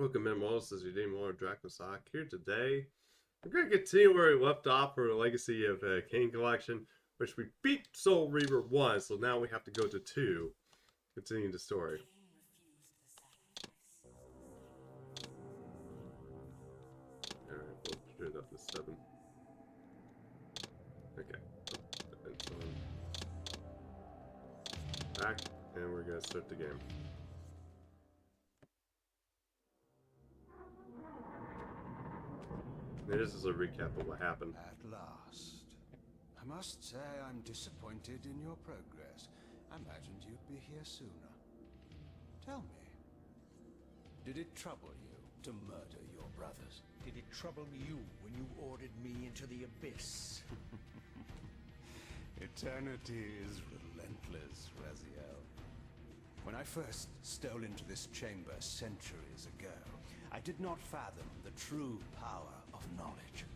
Welcome in, Wallace, as your Dean Lord Dracosoc here today. We're going to continue where we left off for the Legacy of Kain collection, which we beat Soul Reaver 1, so now we have to go to 2, continuing the story. Alright, we'll shoot up to 7. Okay. Back, and we're going to start the game. This is a recap of what happened. At last. I must say I'm disappointed in your progress. I imagined you'd be here sooner. Tell me, did it trouble you to murder your brothers? Did it trouble you when you ordered me into the abyss? Eternity is relentless, Raziel. When I first stole into this chamber centuries ago, I did not fathom the true power of knowledge.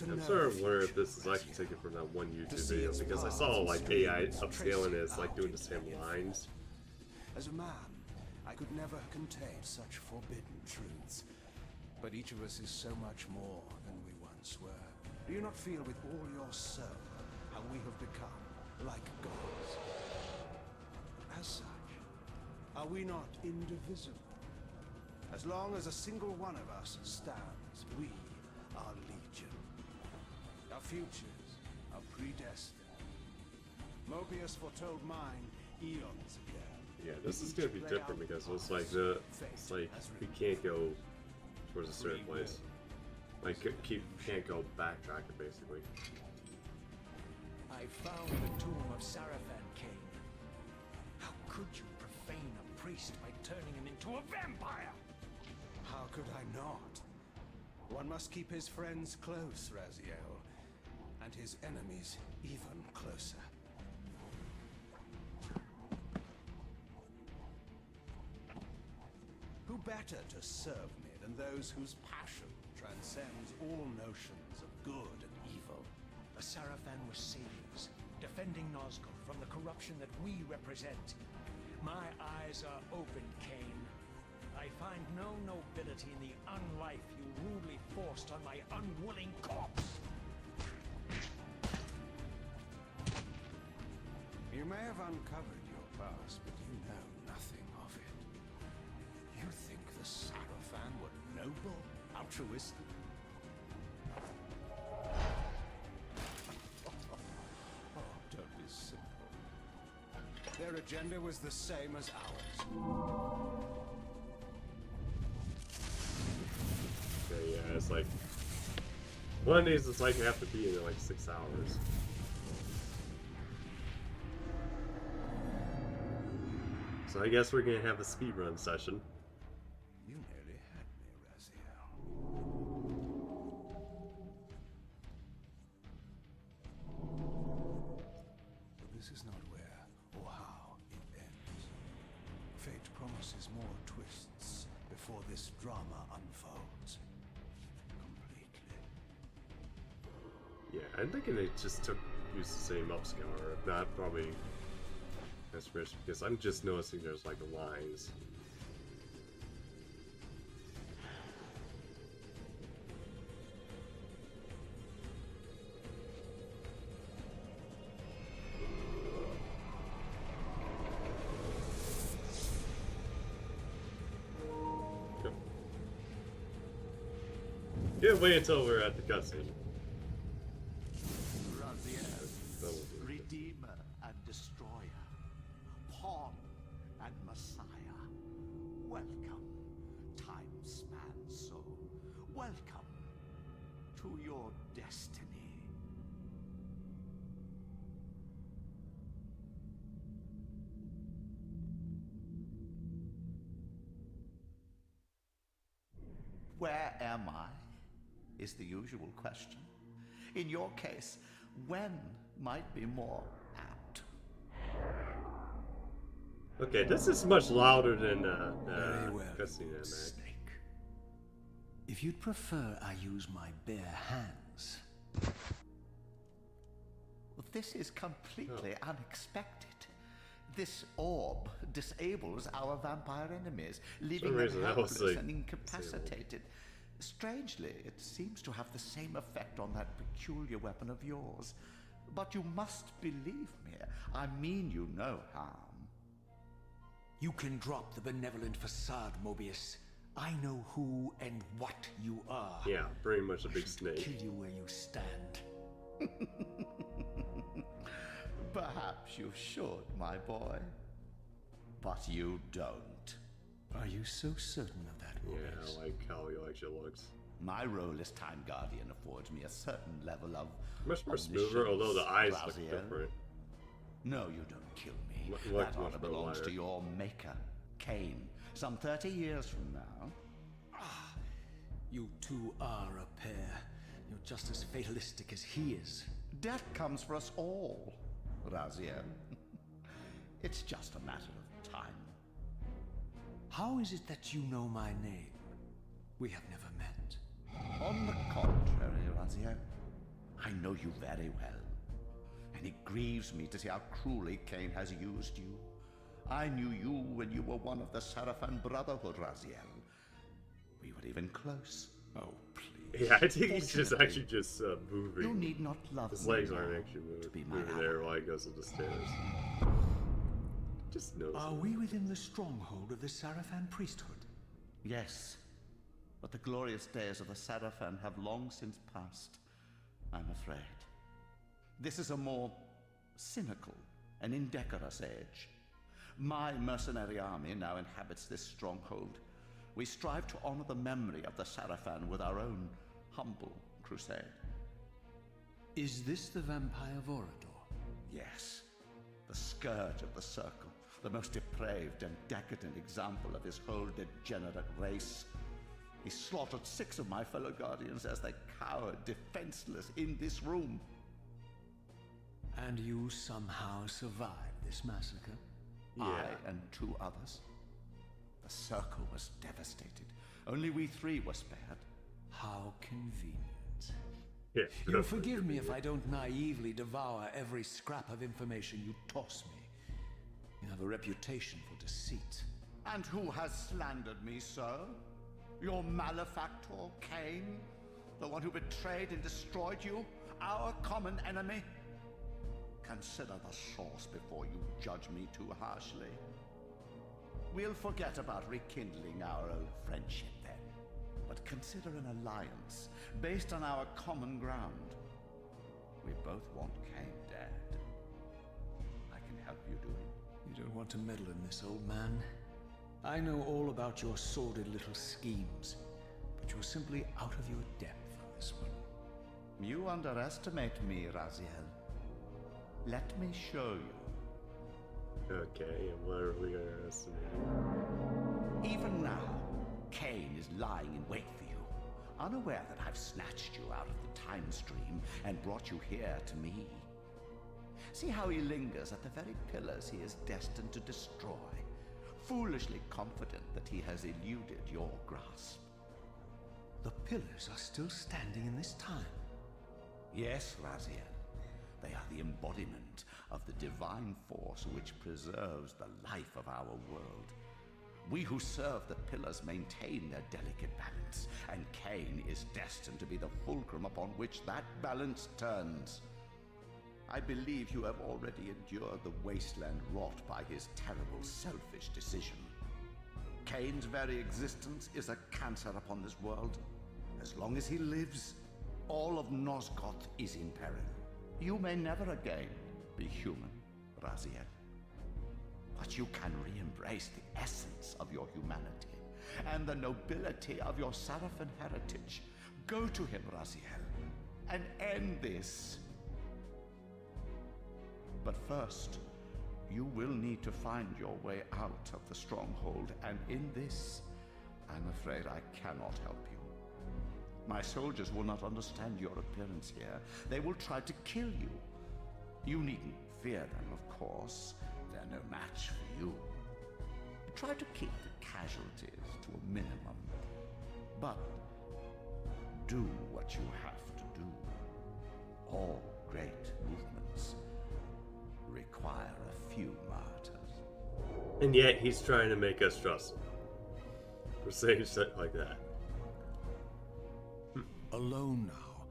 I'm sort of aware if this is actually taken from that one YouTube video, because I saw like AI upscaling is like doing the same lines. As a man, I could never contain such forbidden truths. But each of us is so much more than we once were. Do you not feel with all your soul how we have become like gods? As such, are we not indivisible? As long as a single one of us stands, we are legion. Our futures are predestined. Mobius foretold mine eons ago. Yeah, this is gonna be different because it's like we can't go towards a certain place. Like can't go backtracking basically. I found the tomb of Sarafan Kain. How could you profane a priest by turning him into a vampire? How could I not? One must keep his friends close, Raziel, and his enemies even closer. Who better to serve me than those whose passion transcends all notions of good and evil? The Sarafan were saviors, defending Nazgul from the corruption that we represent. My eyes are open, Kain. I find no nobility in the unlife you rudely forced on my unwilling corpse. may have uncovered your past, but you know nothing of it. You think the Sarafan were noble, altruistic? Oh, don't be simple. Their agenda was the same as ours. Okay, yeah, it's like one of these is like you have to be in like 6 hours. So I guess we're gonna have a speedrun session. You nearly had me, Raziel. But this is not where or how it ends. Fate promises more twists before this drama unfolds. Completely. Yeah, I'm thinking they just used the same upscaler. If not, probably that's rich because I'm just noticing there's like lines. Yep. Yeah, wait until we're at the cutscene. Raziel, Redeemer and Destroyer, Pawn and Messiah. Welcome, time-span soul. Welcome to your destiny. Where am I? Is the usual question. In your case, when might be more apt. Okay, this is much louder than Very well, cutscene in Snake. If you'd prefer I use my bare hands. Well, this is completely unexpected. This orb disables our vampire enemies, leaving them reason that was, helpless like, and incapacitated. Strangely, it seems to have the same effect on that peculiar weapon of yours. But you must believe me. I mean you no harm. You can drop the benevolent facade, Mobius. I know who and what you are. Yeah, pretty much a big Should snake. kill you where you stand. Perhaps you should, my boy. But you don't. Are you so certain of that, Yeah, Mobius? I like how he actually looks. My role as Time Guardian affords me a certain level of Much more smoother, although the eyes look Raziel. different. No, you don't kill me. Looks That much honor more belongs lighter. to your maker, Kain. Some 30 years from now. You two are a pair. You're just as fatalistic as he is. Death comes for us all, Raziel. It's just a matter of time. How is it that you know my name? We have never met. On the contrary, Raziel, I know you very well. And it grieves me to see how cruelly Kain has used you. I knew you when you were one of the Sarafan Brotherhood, Raziel. We were even close. Oh, please. Yeah, I think he's just Fortunately, actually just moving. You need not love His me legs now aren't actually to be moving, my moving there ally. while he goes up the stairs. Just notice. Are we within the stronghold of the Sarafan priesthood? Yes, but the glorious days of the Sarafan have long since passed, I'm afraid. This is a more cynical and indecorous age. My mercenary army now inhabits this stronghold. We strive to honor the memory of the Sarafan with our own humble crusade. Is this the vampire Vorador? Yes, the scourge of the Circle, the most depraved and decadent example of his whole degenerate race. He slaughtered 6 of my fellow Guardians as they cowered defenseless in this room. And you somehow survived this massacre? Yeah. I and 2 others. The Circle was devastated. Only we 3 were spared. How convenient. Yeah, You'll forgive me if I don't naively devour every scrap of information you toss me. You have a reputation for deceit. And who has slandered me so? Your malefactor, Kain? The one who betrayed and destroyed you? Our common enemy? Consider the source before you judge me too harshly. We'll forget about rekindling our old friendship then, but consider an alliance based on our common ground. We both want Kain dead. I can help you do it. You don't want to meddle in this, old man. I know all about your sordid little schemes, but you're simply out of your depth on this one. You underestimate me, Raziel. Let me show you. Okay, and what are we underestimating? Even now, Kain is lying in wait for you, unaware that I've snatched you out of the time stream and brought you here to me. See how he lingers at the very pillars he is destined to destroy, foolishly confident that he has eluded your grasp. The pillars are still standing in this time. Yes, Raziel. They are the embodiment of the divine force which preserves the life of our world. We who serve the pillars maintain their delicate balance, and Kain is destined to be the fulcrum upon which that balance turns. I believe you have already endured the wasteland wrought by his terrible, selfish decision. Kain's very existence is a cancer upon this world. As long as he lives, all of Nosgoth is in peril. You may never again be human, Raziel. But you can re-embrace the essence of your humanity and the nobility of your Sarafan heritage. Go to him, Raziel, and end this. But first, you will need to find your way out of the stronghold, and in this, I'm afraid I cannot help you. My soldiers will not understand your appearance here. They will try to kill you. You needn't fear them, of course. They're no match for you. Try to keep the casualties to a minimum. But do what you have to do. All great movements require a few martyrs. And yet he's trying to make us trust him. For saying shit like that. Alone now,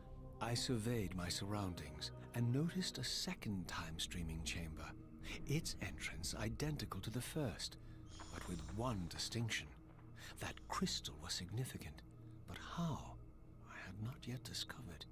I surveyed my surroundings and noticed a second time-streaming chamber. Its entrance identical to the first, but with one distinction. That crystal was significant, but how, I had not yet discovered.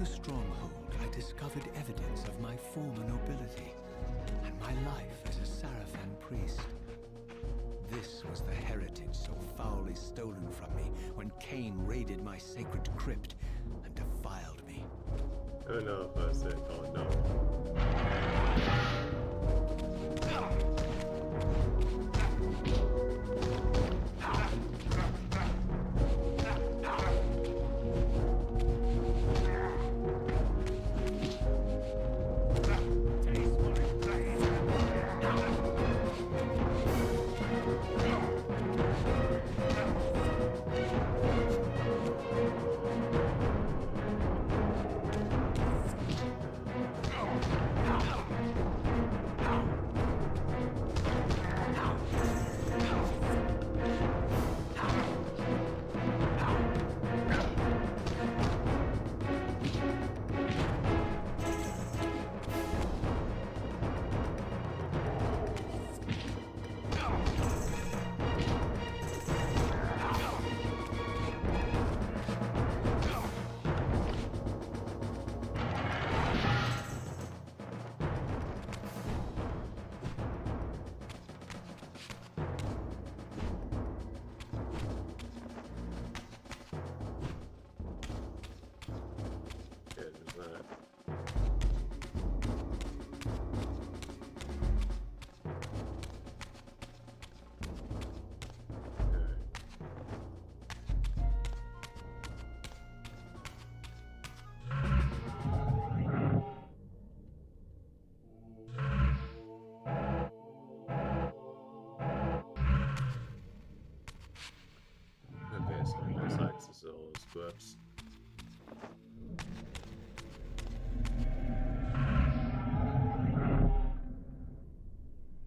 the stronghold, I discovered evidence of my former nobility and my life as a Sarafan priest. This was the heritage so foully stolen from me when Kain raided my sacred crypt and defiled me. I don't know if I said, oh no. Clips.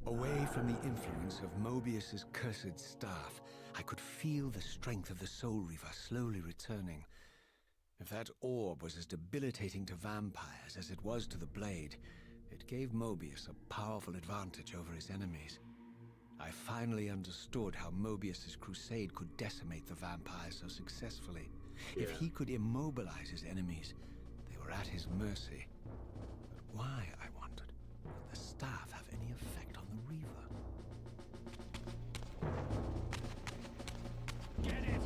Away from the influence of Mobius's cursed staff, I could feel the strength of the Soul Reaver slowly returning. If that orb was as debilitating to vampires as it was to the blade, it gave Mobius a powerful advantage over his enemies. I finally understood how Mobius's crusade could decimate the vampires so successfully. If he could immobilize his enemies, they were at his mercy. But why, I wondered, would the staff have any effect on the Reaver? Get it!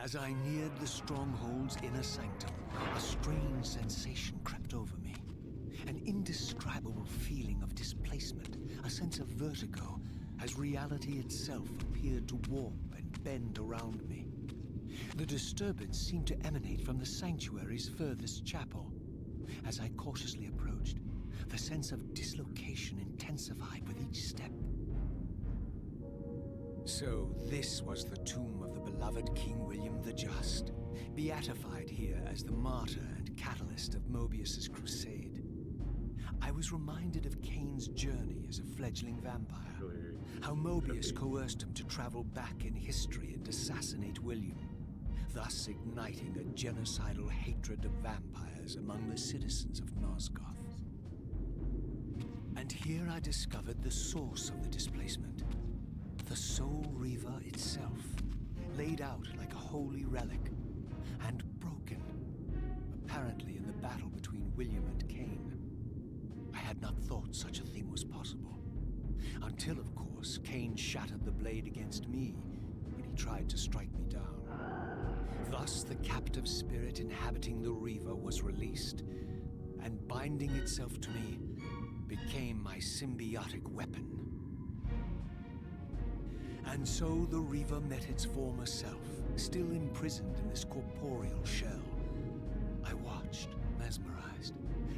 As I neared the stronghold's inner sanctum, a strange sensation crept over me. An indescribable feeling of displacement, a sense of vertigo, as reality itself appeared to warp and bend around me. The disturbance seemed to emanate from the sanctuary's furthest chapel. As I cautiously approached, the sense of dislocation intensified with each step. So this was the tomb of the beloved King William the Just, beatified here as the martyr and catalyst of Mobius's crusade. I was reminded of Kain's journey as a fledgling vampire, how Mobius coerced him to travel back in history and assassinate William, thus igniting a genocidal hatred of vampires among the citizens of Nosgoth. And here I discovered the source of the displacement. The Soul Reaver itself, laid out like a holy relic, and broken, apparently in the battle between William and Kain. I had not thought such a thing was possible, until, of course, Kain shattered the blade against me when he tried to strike me down. Thus, the captive spirit inhabiting the Reaver was released, and binding itself to me became my symbiotic weapon. And so the Reaver met its former self, still imprisoned in this corporeal shell. I watched, mesmerized,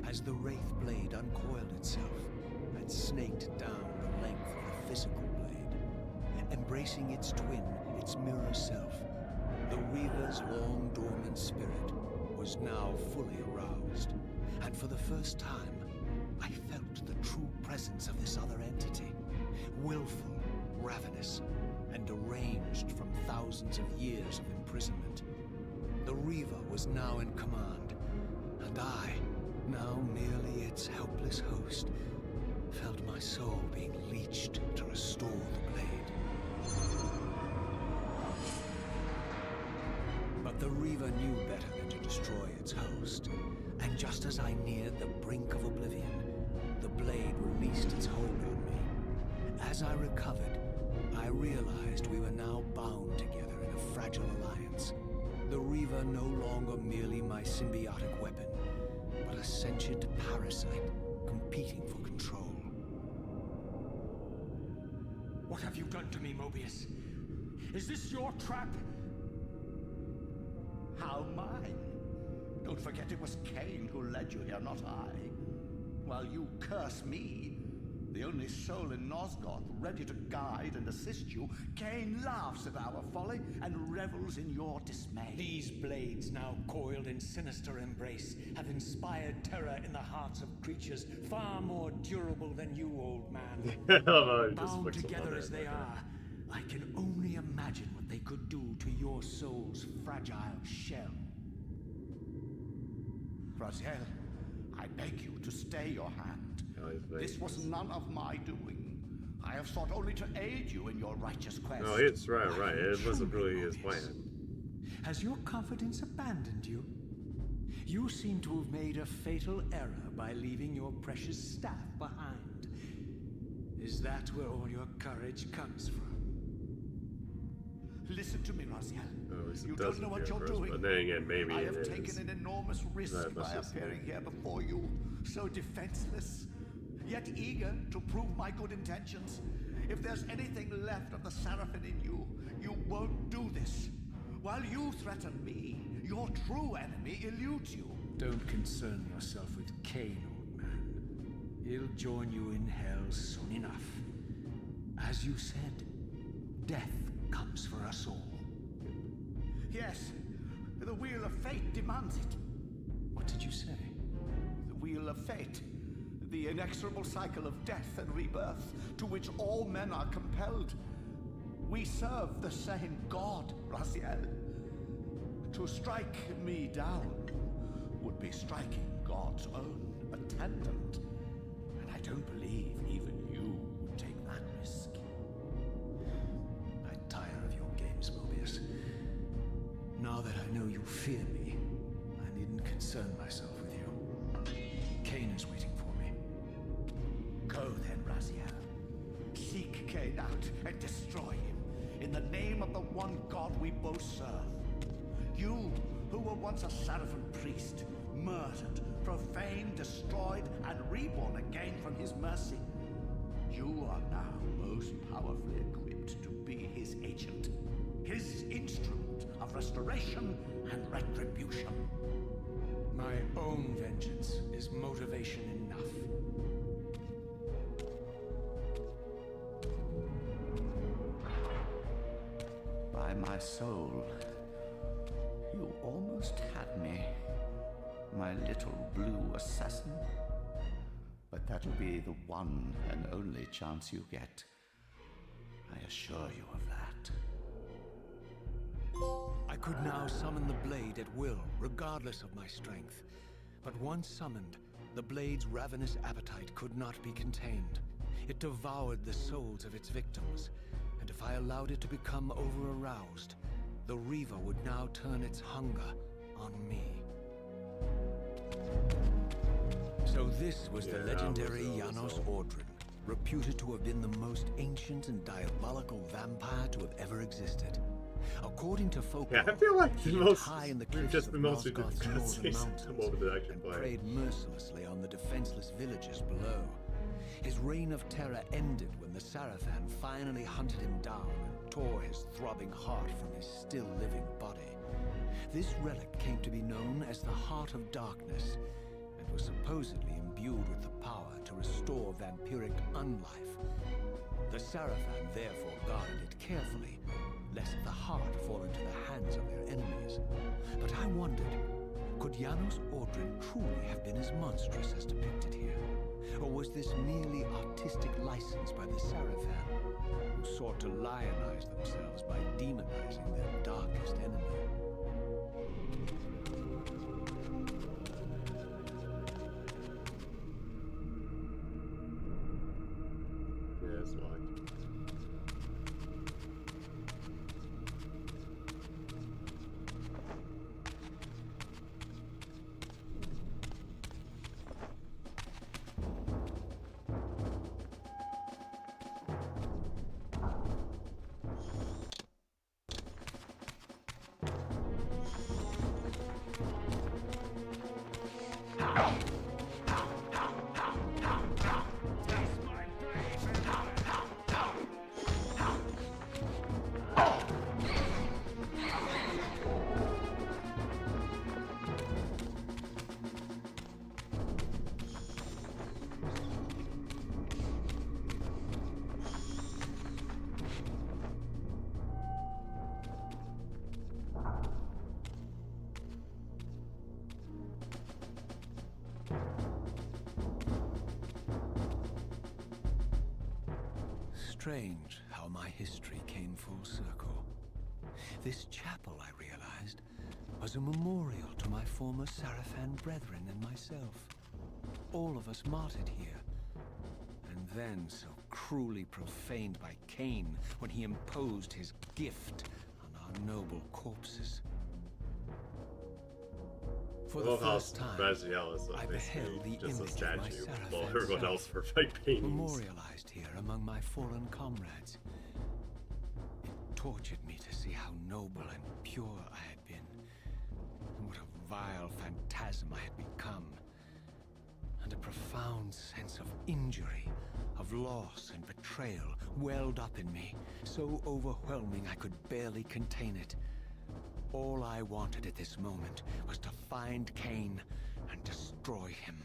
as the Wraith blade uncoiled itself and snaked down the length of the physical blade. Embracing its twin, its mirror self, the Reaver's long dormant spirit was now fully aroused. And for the first time, I felt the true presence of this other entity, willful, ravenous, and deranged from thousands of years of imprisonment. The Reaver was now in command, and I, now merely its helpless host, felt my soul being leached to restore the blade. But the Reaver knew better than to destroy its host, and just as I neared the brink of oblivion, the blade released its hold on me. As I recovered, I realized we were now bound together in a fragile alliance. The Reaver no longer merely my symbiotic weapon, but a sentient parasite competing for control. What have you done to me, Mobius? Is this your trap? How mine? Don't forget it was Kain who led you here, not I. While you curse me, the only soul in Nosgoth ready to guide and assist you, Kain laughs at our folly and revels in your dismay. These blades, now coiled in sinister embrace, have inspired terror in the hearts of creatures far more durable than you, old man. Bound together as they are, I can only imagine what they could do to your soul's fragile shell. Raziel, I beg you to stay your hand. This was none of my doing. I have sought only to aid you in your righteous quest. No, it's right. It wasn't really his plan. Has your confidence abandoned you? You seem to have made a fatal error by leaving your precious staff behind. Is that where all your courage comes from? Listen to me, Raziel. Oh, You don't know what you're doing. But then again, maybe I it have is. taken an enormous risk by appearing here before you, so defenseless, yet eager to prove my good intentions. If there's anything left of the Seraphim in you, you won't do this. While you threaten me, your true enemy eludes you. Don't concern yourself with Kain, old man. He'll join you in hell soon enough. As you said, death comes for us all. Yes, the wheel of fate demands it. What did you say? The wheel of fate. The inexorable cycle of death and rebirth to which all men are compelled. We serve the same God, Raziel. To strike me down would be striking God's own attendant. And I don't believe even you would take that risk. I tire of your games, Mobius. Now that I know you fear me, I needn't concern myself with you. Kain is waiting for me. Go then, Raziel. Seek Kain out and destroy him in the name of the one God we both serve. You, who were once a Seraphim priest, murdered, profaned, destroyed, and reborn again from his mercy. You are now most powerfully equipped to be his agent, his instrument of restoration and retribution. My own vengeance is motivation enough. By my soul, you almost had me, my little blue assassin. But that'll be the one and only chance you get. I assure you of that. I could now summon the blade at will, regardless of my strength. But once summoned, the blade's ravenous appetite could not be contained. It devoured the souls of its victims, and if I allowed it to become over-aroused, the Reaver would now turn its hunger on me. So this was the legendary Janos Ordrin, reputed to have been the most ancient and diabolical vampire to have ever existed. According to folklore, Yeah, I feel like the he most, high in the cliffs just of the most Nosgoth's northern mountains over the action and play. preyed mercilessly on the defenseless villagers below. His reign of terror ended when the Sarafan finally hunted him down and tore his throbbing heart from his still-living body. This relic came to be known as the Heart of Darkness, and was supposedly imbued with the power to restore vampiric unlife. The Sarafan therefore guarded it carefully, lest the heart fall into the hands of their enemies. But I wondered, could Janos Ordrin truly have been as monstrous as depicted here? Or was this merely artistic license by the Sarafan, who sought to lionize themselves by demonizing their darkest enemy? Yeah, it's locked. Strange how my history came full circle. This chapel, I realized, was a memorial to my former Sarafan brethren and myself. All of us martyred here, and then so cruelly profaned by Kain when he imposed his gift on our noble corpses. For the first time, I beheld the just a image of my statue, while Sarafan everyone self, else were like paintings. memorialized here among my fallen comrades. It tortured me to see how noble and pure I had been, and what a vile phantasm I had become. And a profound sense of injury, of loss and betrayal welled up in me, so overwhelming I could barely contain it. All I wanted at this moment was to find Kain and destroy him.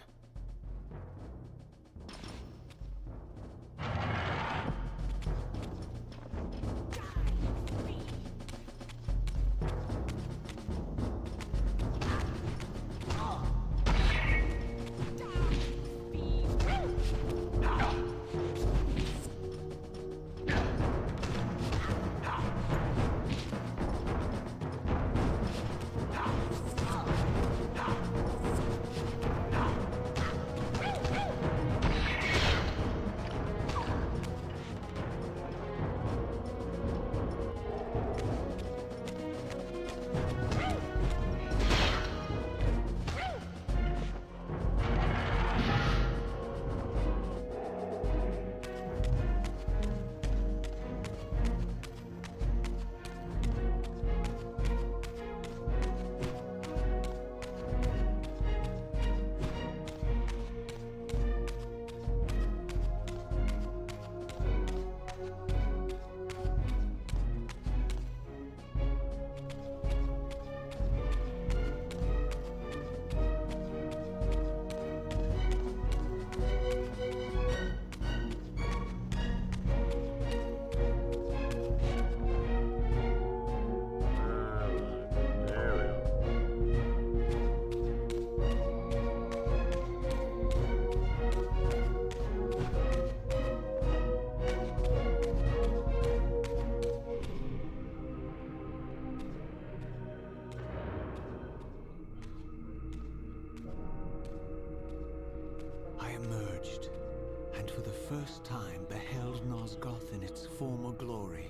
and for the first time beheld Nosgoth in its former glory.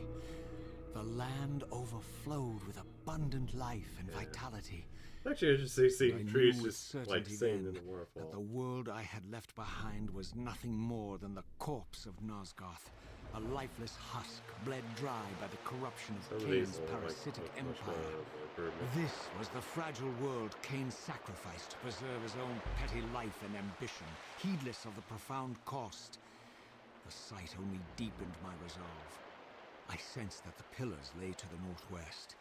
The land overflowed with abundant life and vitality. Actually, interesting I seeing knew trees with just like certainty singing then in the that the waterfall. world I had left behind was nothing more than the corpse of Nosgoth, a lifeless husk bled dry by the corruption Some of of these Kain's are parasitic like much more empire. improvement. This was the fragile world Kain sacrificed to preserve his own petty life and ambition, heedless of the profound cost. The sight only deepened my resolve. I sensed that the pillars lay to the northwest.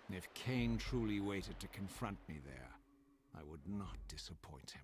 If Kain truly waited to confront me there, I would not disappoint him.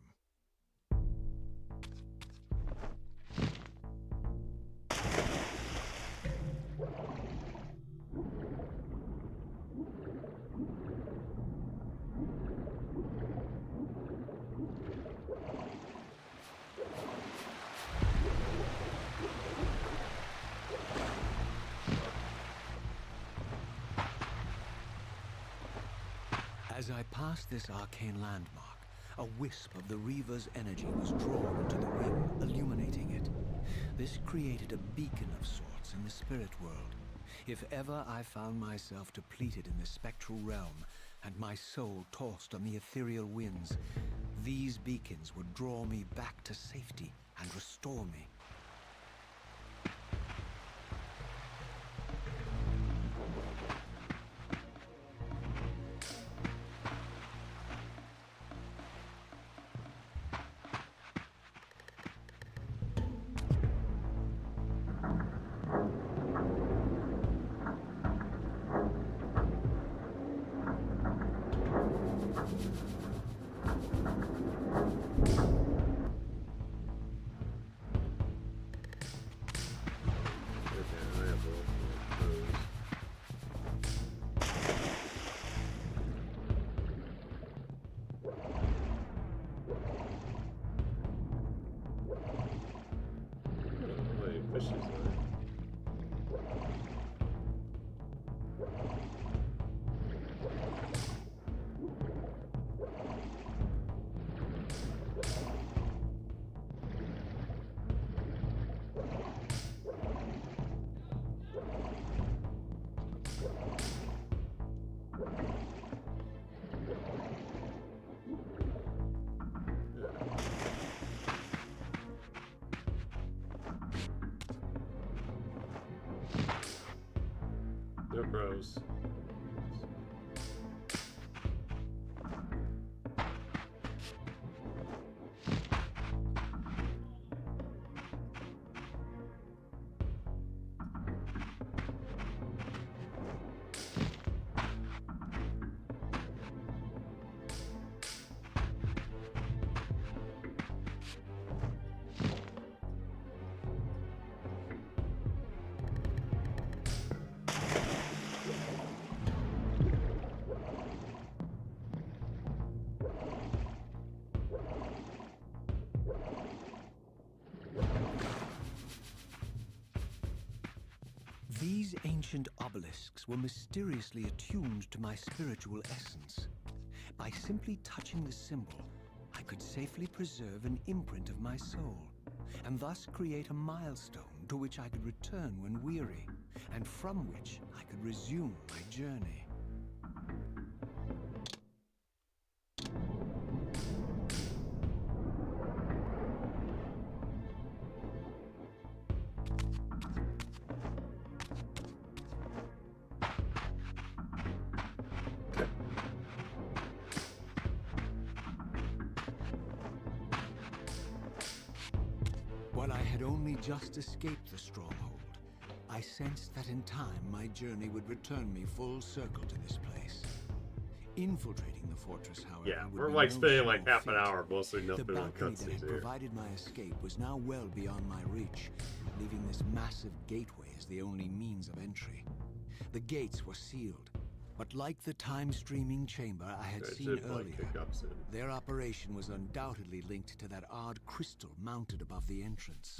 As I passed this arcane landmark, a wisp of the Reaver's energy was drawn into the ring, illuminating it. This created a beacon of sorts in the spirit world. If ever I found myself depleted in the spectral realm, and my soul tossed on the ethereal winds, these beacons would draw me back to safety and restore me. No crows. These ancient obelisks were mysteriously attuned to my spiritual essence. By simply touching the symbol, I could safely preserve an imprint of my soul, and thus create a milestone to which I could return when weary, and from which I could resume my journey. While I had only just escaped the stronghold, I sensed that in time my journey would return me full circle to this place. Infiltrating the fortress, however, Yeah, would we're be like no spending like small half an feat. hour mostly The nothing but balcony that cutscenes had here. provided my escape was now well beyond my reach, leaving this massive gateway as the only means of entry. The gates were sealed, but like the time-streaming chamber I had It seen should, like, earlier, kick up soon. their operation was undoubtedly linked to that odd crystal mounted above the entrance.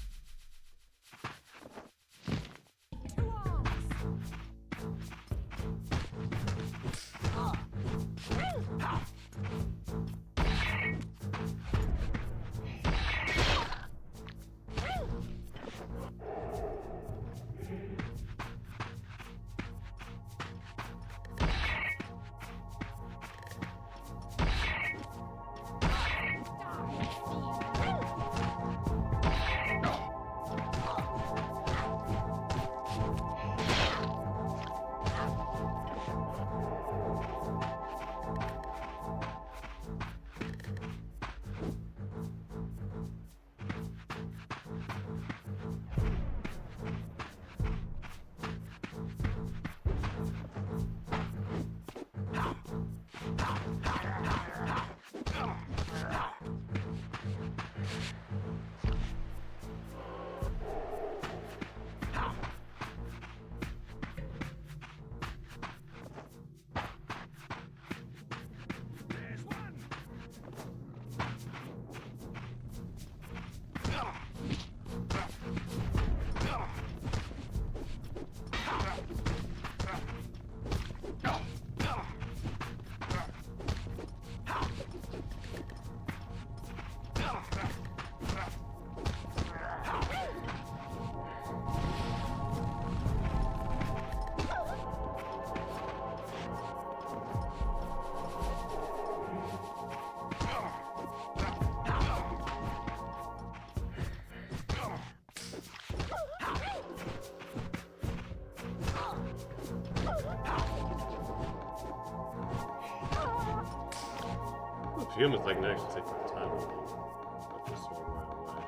Humans like can actually take their time with them. Not just sword right away.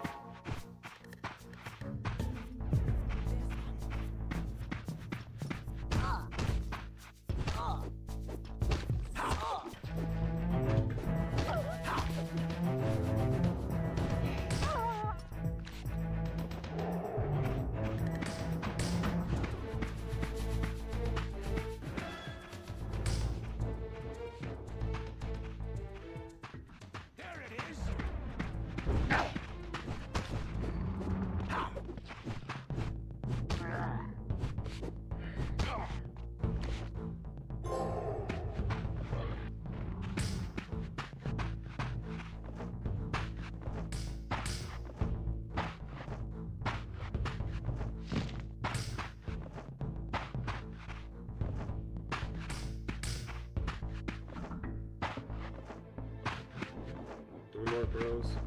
Three more bros.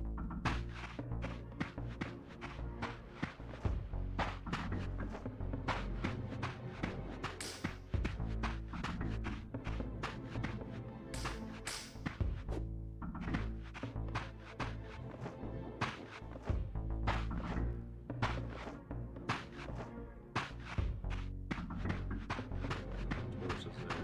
Torches there.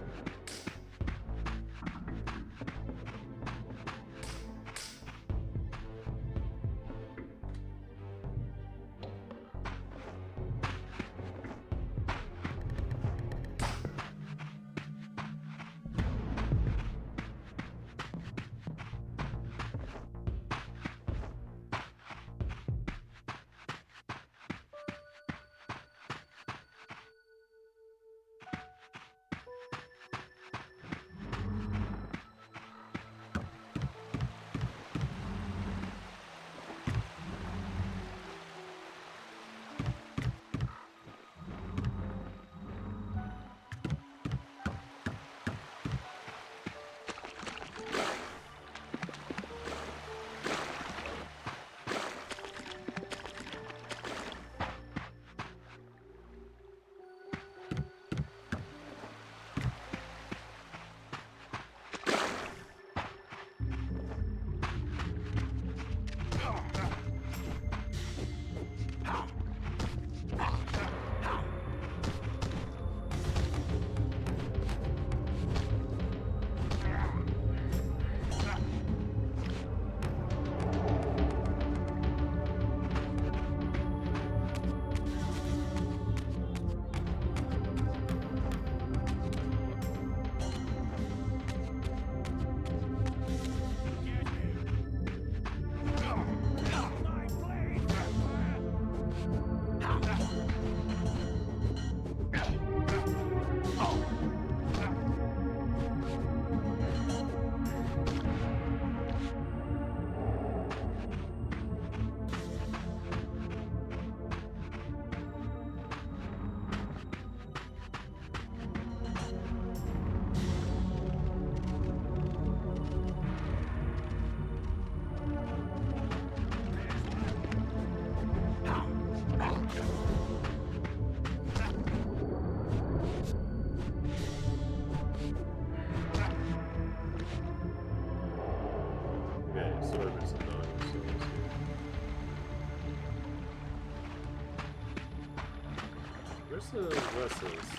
Where's the rest of this?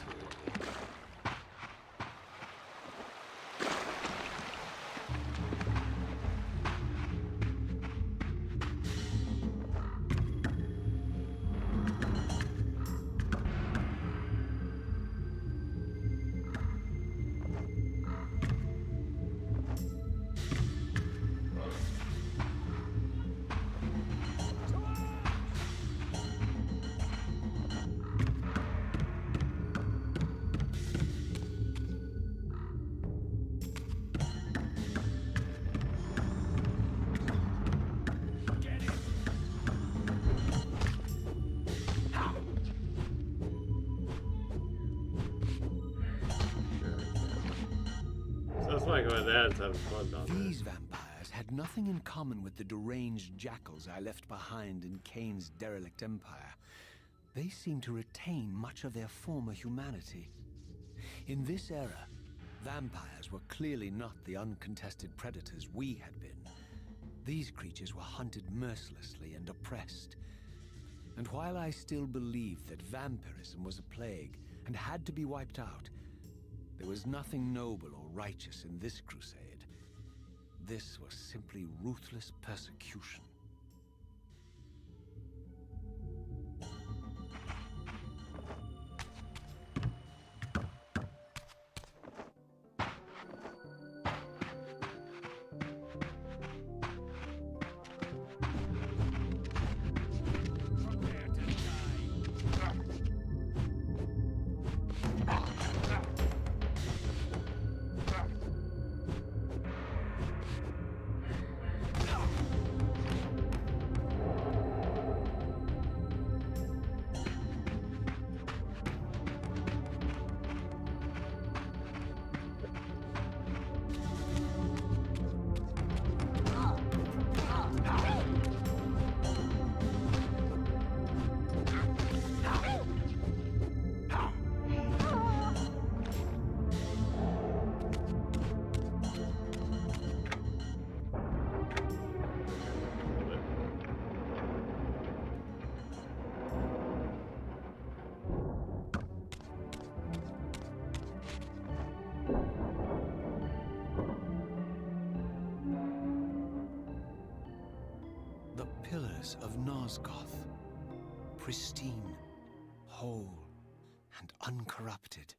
like my dad's having fun down there. These vampires had nothing in common with the deranged jackals I left behind in Kain's derelict empire. They seemed to retain much of their former humanity. In this era, vampires were clearly not the uncontested predators we had been. These creatures were hunted mercilessly and oppressed. And while I still believed that vampirism was a plague and had to be wiped out, there was nothing noble or righteous in this crusade. This was simply ruthless persecution. The pillars of Nosgoth, pristine, whole, and uncorrupted.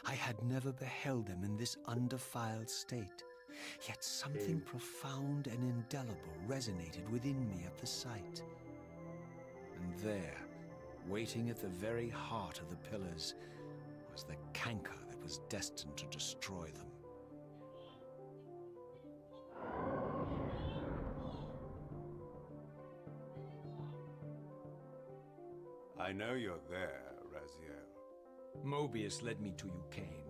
I had never beheld them in this undefiled state, yet something profound and indelible resonated within me at the sight. And there, waiting at the very heart of the pillars, was the canker that was destined to destroy them. I know you're there, Raziel. Mobius led me to you, Kain,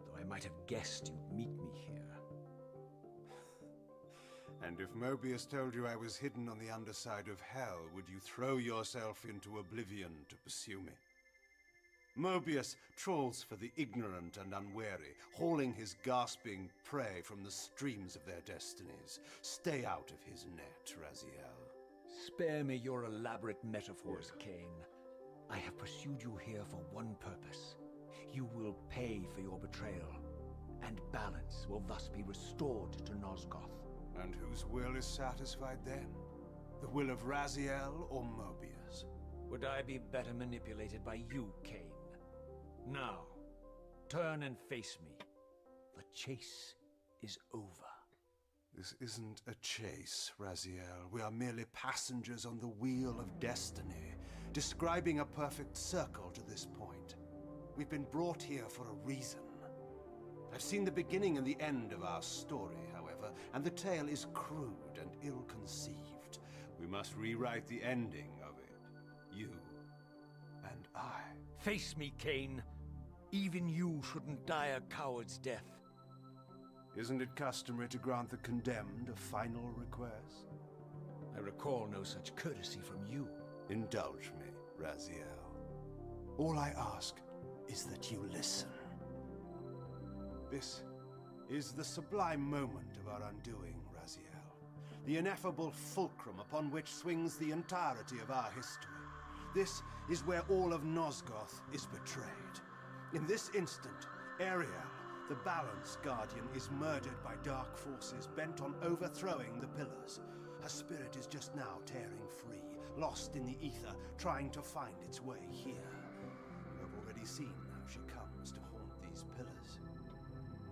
though I might have guessed you'd meet me here. And if Mobius told you I was hidden on the underside of hell, would you throw yourself into oblivion to pursue me? Mobius trawls for the ignorant and unwary, hauling his gasping prey from the streams of their destinies. Stay out of his net, Raziel. Spare me your elaborate metaphors, Kain. I have pursued you here for one purpose. You will pay for your betrayal, and balance will thus be restored to Nosgoth. And whose will is satisfied then? The will of Raziel or Mobius? Would I be better manipulated by you, Kain? Now, turn and face me. The chase is over. This isn't a chase, Raziel. We are merely passengers on the wheel of destiny, describing a perfect circle to this point. We've been brought here for a reason. I've seen the beginning and the end of our story, however, and the tale is crude and ill-conceived. We must rewrite the ending of it. You and I. Face me, Kain. Even you shouldn't die a coward's death. Isn't it customary to grant the condemned a final request? I recall no such courtesy from you. Indulge me, Raziel. All I ask is that you listen. This is the sublime moment of our undoing, Raziel. The ineffable fulcrum upon which swings the entirety of our history. This is where all of Nosgoth is betrayed. In this instant, Ariel, the Balance Guardian, is murdered by dark forces bent on overthrowing the pillars. Her spirit is just now tearing free, lost in the ether, trying to find its way here. You have already seen how she comes to haunt these pillars.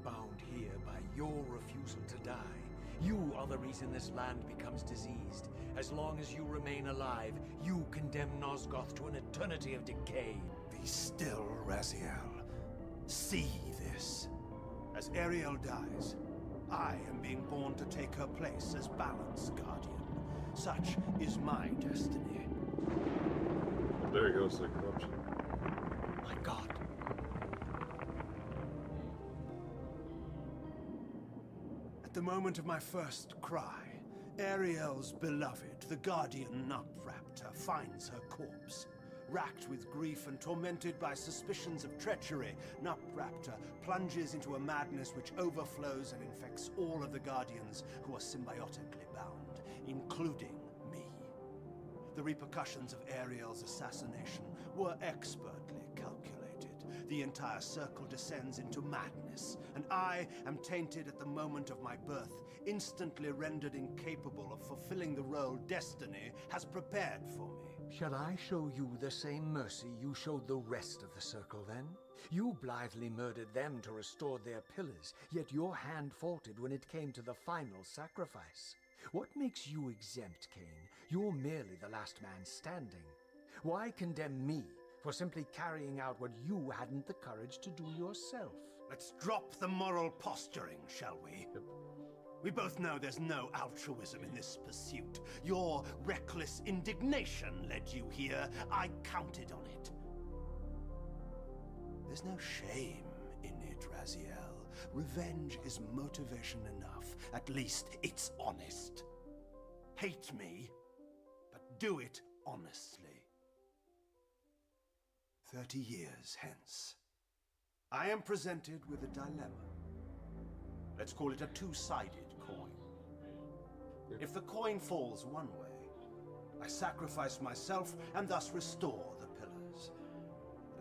Bound here by your refusal to die. You are the reason this land becomes diseased. As long as you remain alive, you condemn Nosgoth to an eternity of decay. Be still, Raziel. See this. As Ariel dies, I am being born to take her place as Balance Guardian. Such is my destiny. There goes the corruption. My God. At the moment of my first cry, Ariel's beloved, the guardian Nutraptor, finds her corpse. Racked with grief and tormented by suspicions of treachery, Nutraptor plunges into a madness which overflows and infects all of the Guardians who are symbiotically bound, including me. The repercussions of Ariel's assassination were expertly calculated. The entire circle descends into madness, and I am tainted at the moment of my birth, instantly rendered incapable of fulfilling the role destiny has prepared for me. Shall I show you the same mercy you showed the rest of the circle then? You blithely murdered them to restore their pillars, yet your hand faltered when it came to the final sacrifice. What makes you exempt, Kain? You're merely the last man standing. Why condemn me for simply carrying out what you hadn't the courage to do yourself? Let's drop the moral posturing, shall we? We both know there's no altruism in this pursuit. Your reckless indignation led you here. I counted on it. There's no shame in it, Raziel. Revenge is motivation enough. At least it's honest. Hate me, but do it honestly. 30 years hence, I am presented with a dilemma. Let's call it a two-sided coin. If the coin falls one way, I sacrifice myself and thus restore the pillars.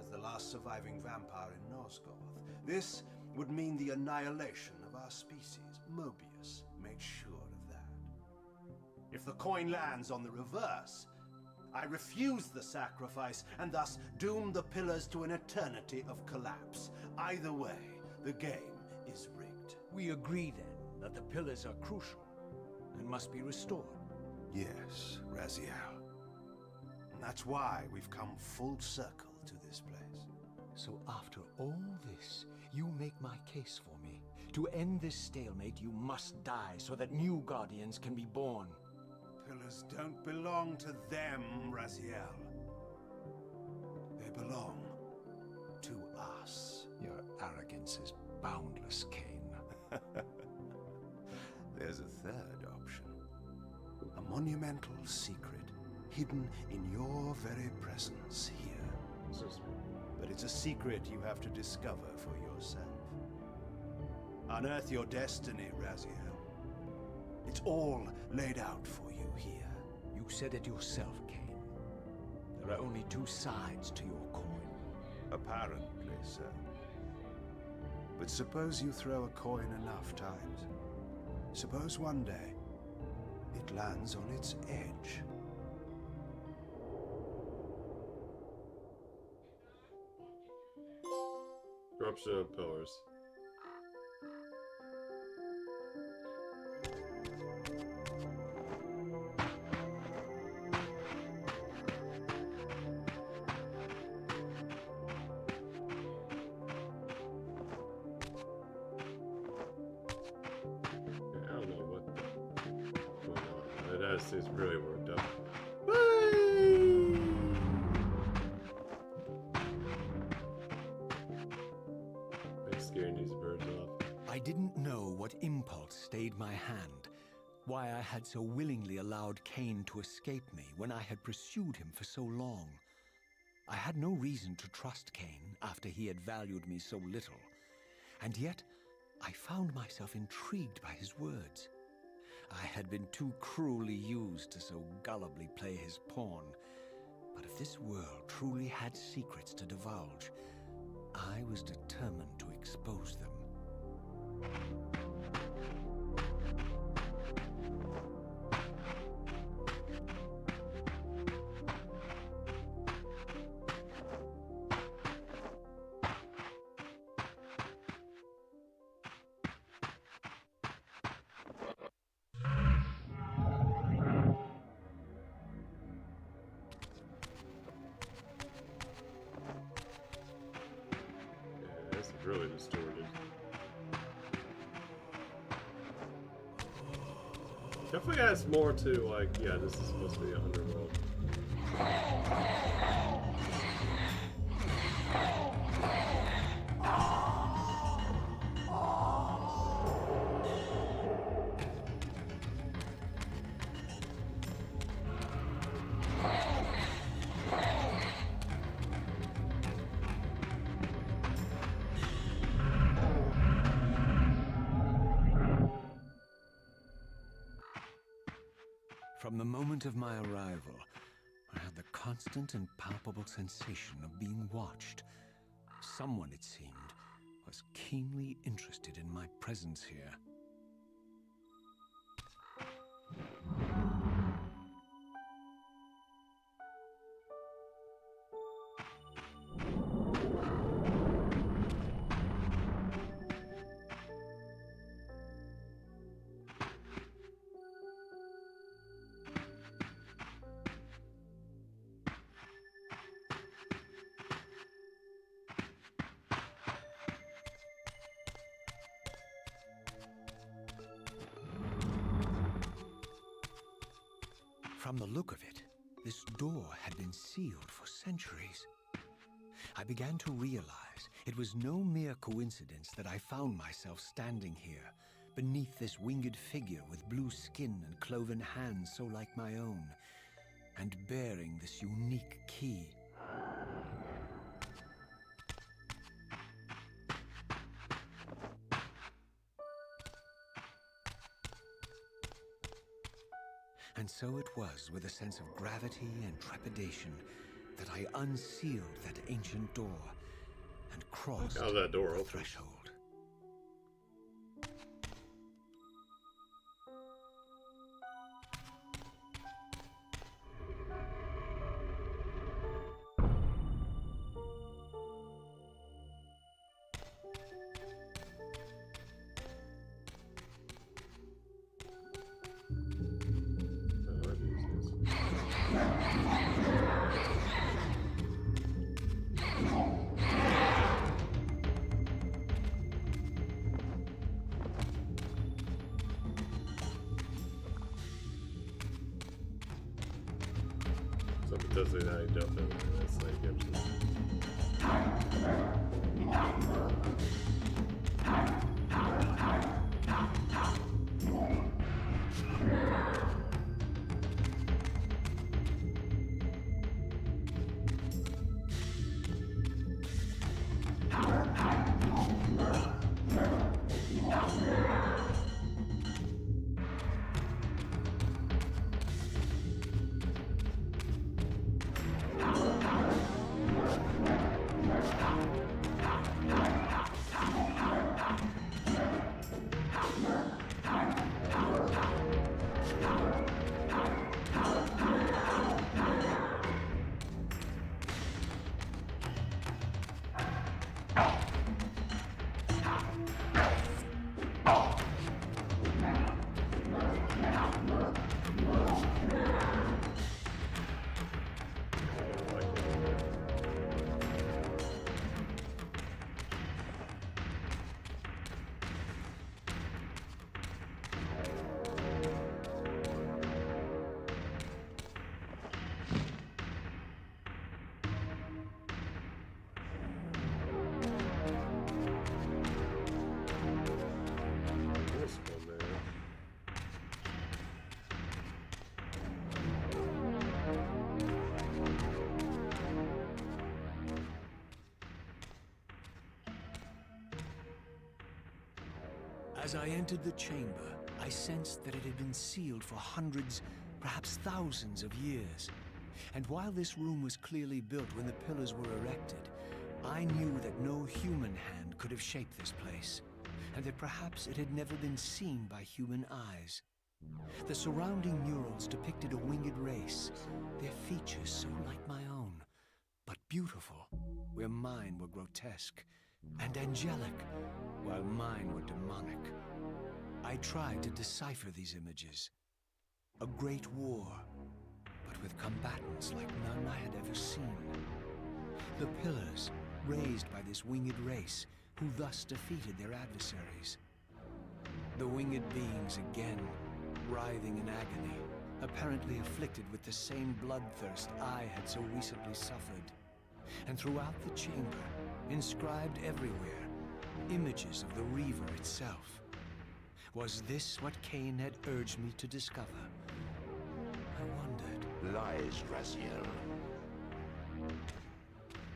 As the last surviving vampire in Nosgoth, this would mean the annihilation of our species. Mobius made sure of that. If the coin lands on the reverse, I refuse the sacrifice and thus doom the pillars to an eternity of collapse. Either way, the game is rigged. We agree then that the pillars are crucial and must be restored. Yes, Raziel. And that's why we've come full circle to this place. So after all this, you make my case for me. To end this stalemate, you must die so that new guardians can be born. Pillars don't belong to them, Raziel. They belong to us. Your arrogance is boundless, Kain. There's a third option. A monumental secret hidden in your very presence here. But it's a secret you have to discover for yourself. Unearth your destiny, Raziel. It's all laid out for you here. You said it yourself, Kain. There are only two sides to your coin. Apparently so. But suppose you throw a coin enough times. Suppose one day it lands on its edge. Corruption of pillars. It's really worked up. I'm scaring these birds off. I didn't know what impulse stayed my hand, why I had so willingly allowed Kain to escape me when I had pursued him for so long. I had no reason to trust Kain after he had valued me so little, and yet I found myself intrigued by his words. I had been too cruelly used to so gullibly play his pawn. But if this world truly had secrets to divulge, I was determined to expose them. Really distorted. Definitely adds more to, like, yeah, this is supposed to be an underworld. From the moment of my arrival, I had the constant and palpable sensation of being watched. Someone, it seemed, was keenly interested in my presence here. From the look of it, this door had been sealed for centuries. I began to realize it was no mere coincidence that I found myself standing here, beneath this winged figure with blue skin and cloven hands so like my own, and bearing this unique key. And so it was with a sense of gravity and trepidation that I unsealed that ancient door and crossed How that door the opens. threshold. Something tells me that I definitely that's like As I entered the chamber, I sensed that it had been sealed for hundreds, perhaps thousands of years. And while this room was clearly built when the pillars were erected, I knew that no human hand could have shaped this place, and that perhaps it had never been seen by human eyes. The surrounding murals depicted a winged race, their features so like my own, but beautiful, where mine were grotesque, and angelic, while mine were demonic. I tried to decipher these images. A great war, but with combatants like none I had ever seen. The pillars, raised by this winged race, who thus defeated their adversaries. The winged beings again, writhing in agony, apparently afflicted with the same bloodthirst I had so recently suffered. And throughout the chamber, inscribed everywhere, images of the Reaver itself. Was this what Kain had urged me to discover? I wondered. Lies, Raziel.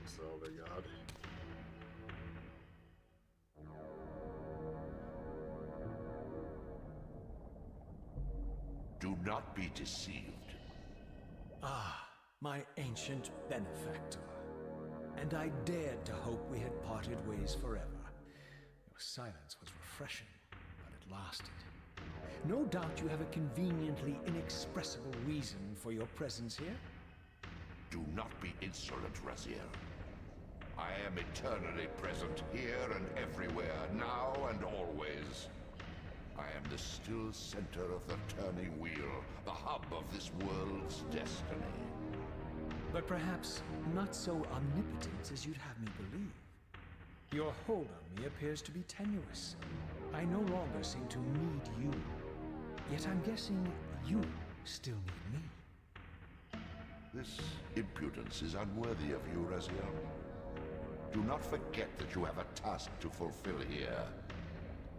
so they got. Do not be deceived. Ah, my ancient benefactor. And I dared to hope we had parted ways forever. Your silence was refreshing, but it lasted. No doubt you have a conveniently inexpressible reason for your presence here. Do not be insolent, Raziel. I am eternally present here and everywhere, now and always. I am the still center of the turning wheel, the hub of this world's destiny. But perhaps not so omnipotent as you'd have me believe. Your hold on me appears to be tenuous. I no longer seem to need you. Yet I'm guessing you still need me. This impudence is unworthy of you, Raziel. Do not forget that you have a task to fulfill here.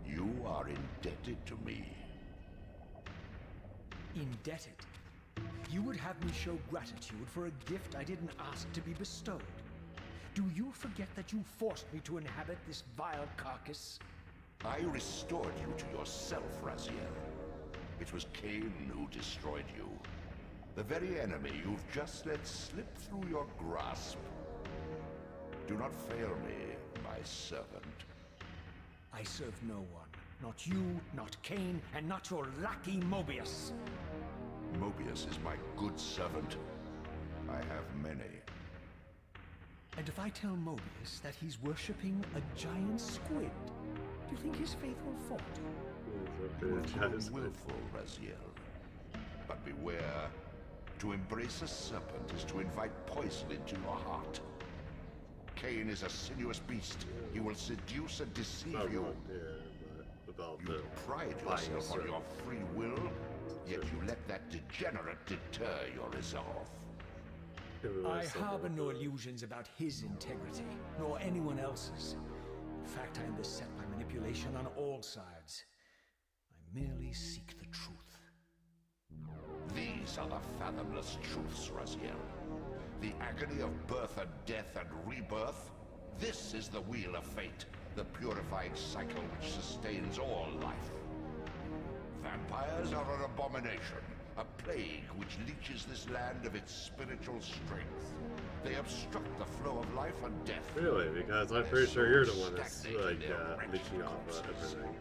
You are indebted to me. Indebted? You would have me show gratitude for a gift I didn't ask to be bestowed. Do you forget that you forced me to inhabit this vile carcass? I restored you to yourself, Raziel. It was Kain who destroyed you. The very enemy you've just let slip through your grasp. Do not fail me, my servant. I serve no one. Not you, not Kain, and not your lackey Mobius. Mobius is my good servant. I have many. And if I tell Mobius that he's worshipping a giant squid, do you think his faith will falter? You are willful, Raziel. But beware. To embrace a serpent is to invite poison into your heart. Kain is a sinuous beast. He will seduce and deceive you. You pride yourself on your free will, yet you let that degenerate deter your resolve. I harbor no illusions about his integrity, nor anyone else's. In fact, I am beset by manipulation on all sides. I merely seek the truth. These are the fathomless truths, Raziel. The agony of birth and death and rebirth. This is the wheel of fate, the purifying cycle which sustains all life. Vampires are an abomination, a plague which leeches this land of its spiritual strength. They obstruct the flow of life and death. Really? Because I'm pretty sure you're the one that's like leeching off everything.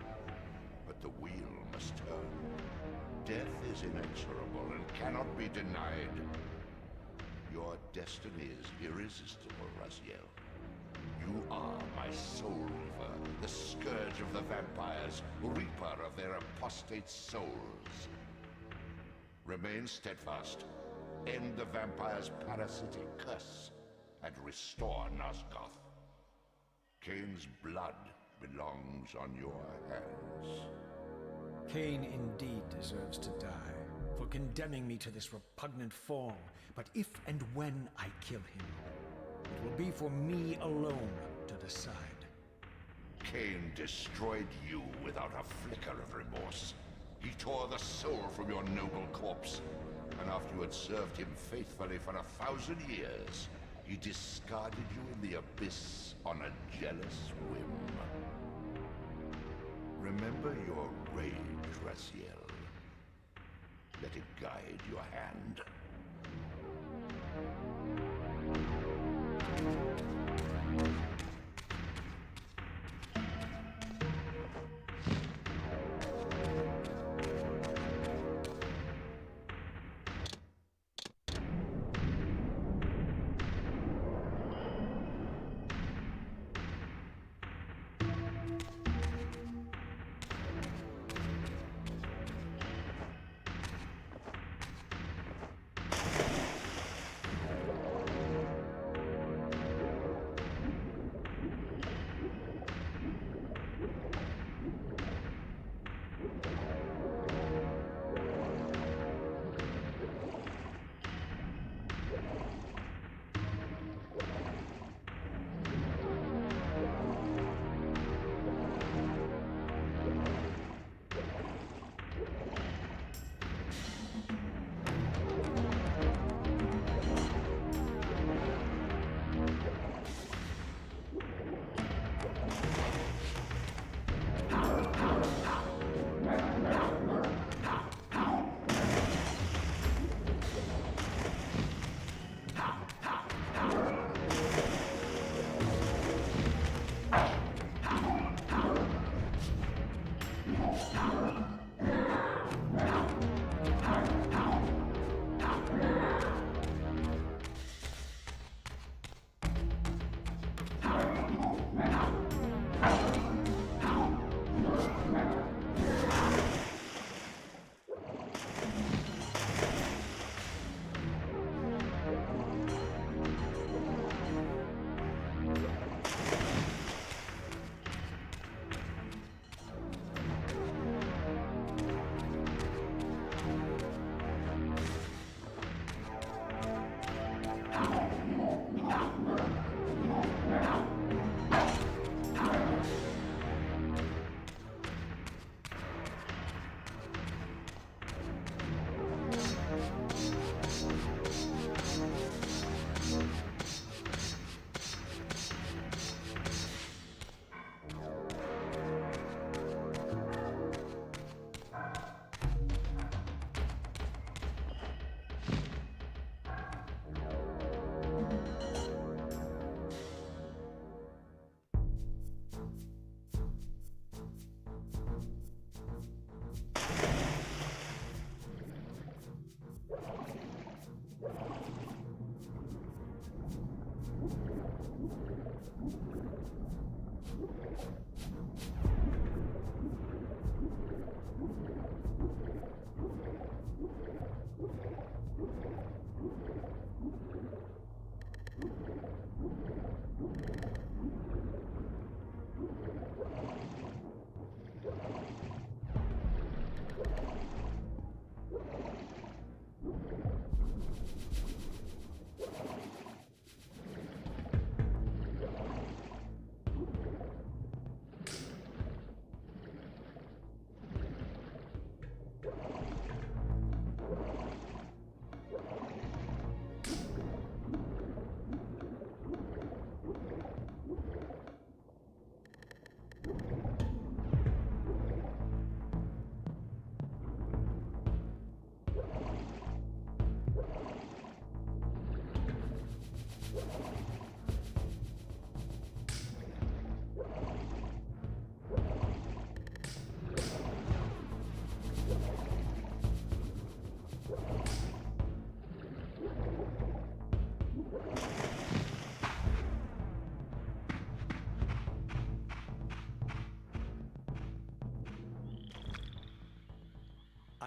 But the wheel must turn. Death is inexorable and cannot be denied. Your destiny is irresistible, Raziel. You are my soul reaver, the scourge of the vampires, reaper of their apostate souls. Remain steadfast. End the vampire's parasitic curse, and restore Nosgoth. Kain's blood belongs on your hands. Kain indeed deserves to die for condemning me to this repugnant form. But if and when I kill him, it will be for me alone to decide. Kain destroyed you without a flicker of remorse. He tore the soul from your noble corpse, and after you had served him faithfully for 1,000 years, he discarded you in the abyss on a jealous whim. Remember your rage, Raziel. Let it guide your hand.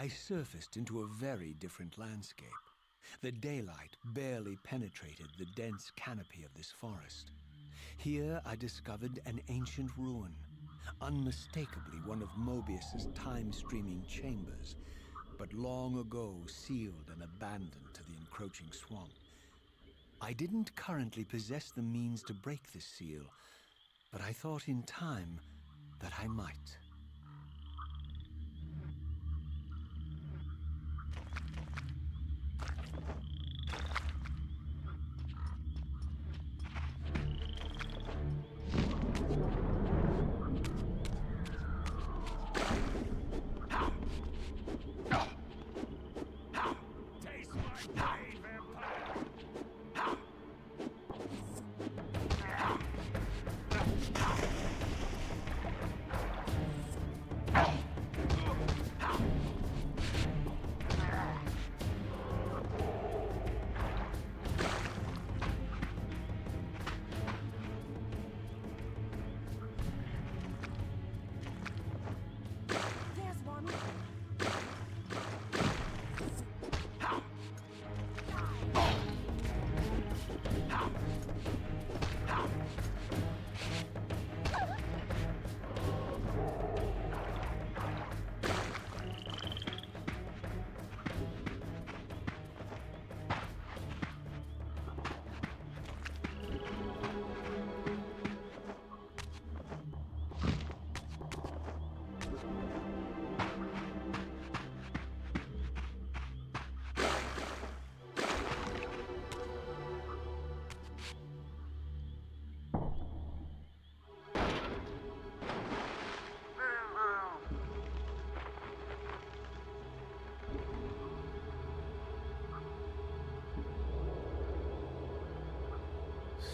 I surfaced into a very different landscape. The daylight barely penetrated the dense canopy of this forest. Here I discovered an ancient ruin, unmistakably one of Mobius's time-streaming chambers, but long ago sealed and abandoned to the encroaching swamp. I didn't currently possess the means to break this seal, but I thought in time that I might.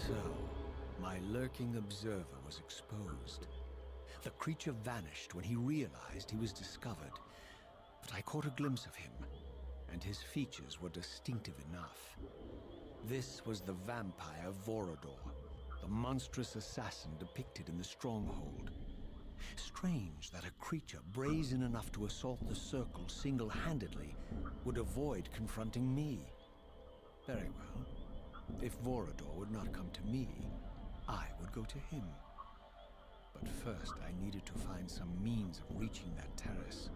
So, my lurking observer was exposed. The creature vanished when he realized he was discovered, but I caught a glimpse of him, and his features were distinctive enough. This was the vampire Vorador, the monstrous assassin depicted in the Stronghold. Strange that a creature brazen enough to assault the Circle single-handedly would avoid confronting me. Very well. If Vorador would not come to me, I would go to him. But first, I needed to find some means of reaching that terrace.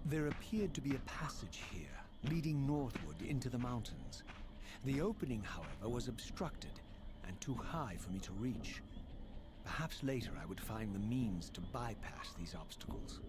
There appeared to be a passage here, leading northward into the mountains. The opening, however, was obstructed and too high for me to reach. Perhaps later I would find the means to bypass these obstacles.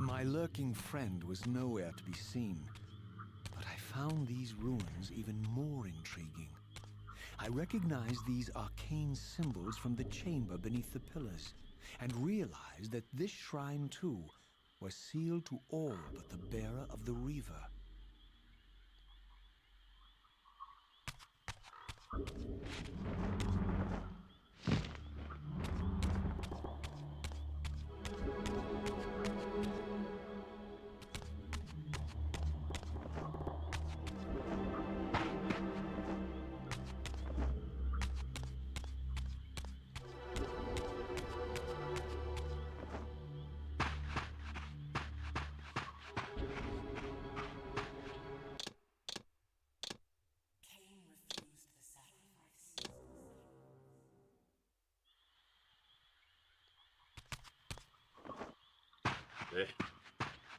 My lurking friend was nowhere to be seen, but I found these ruins even more intriguing. I recognized these arcane symbols from the chamber beneath the pillars, and realized that this shrine, too, was sealed to all but the bearer of the Reaver.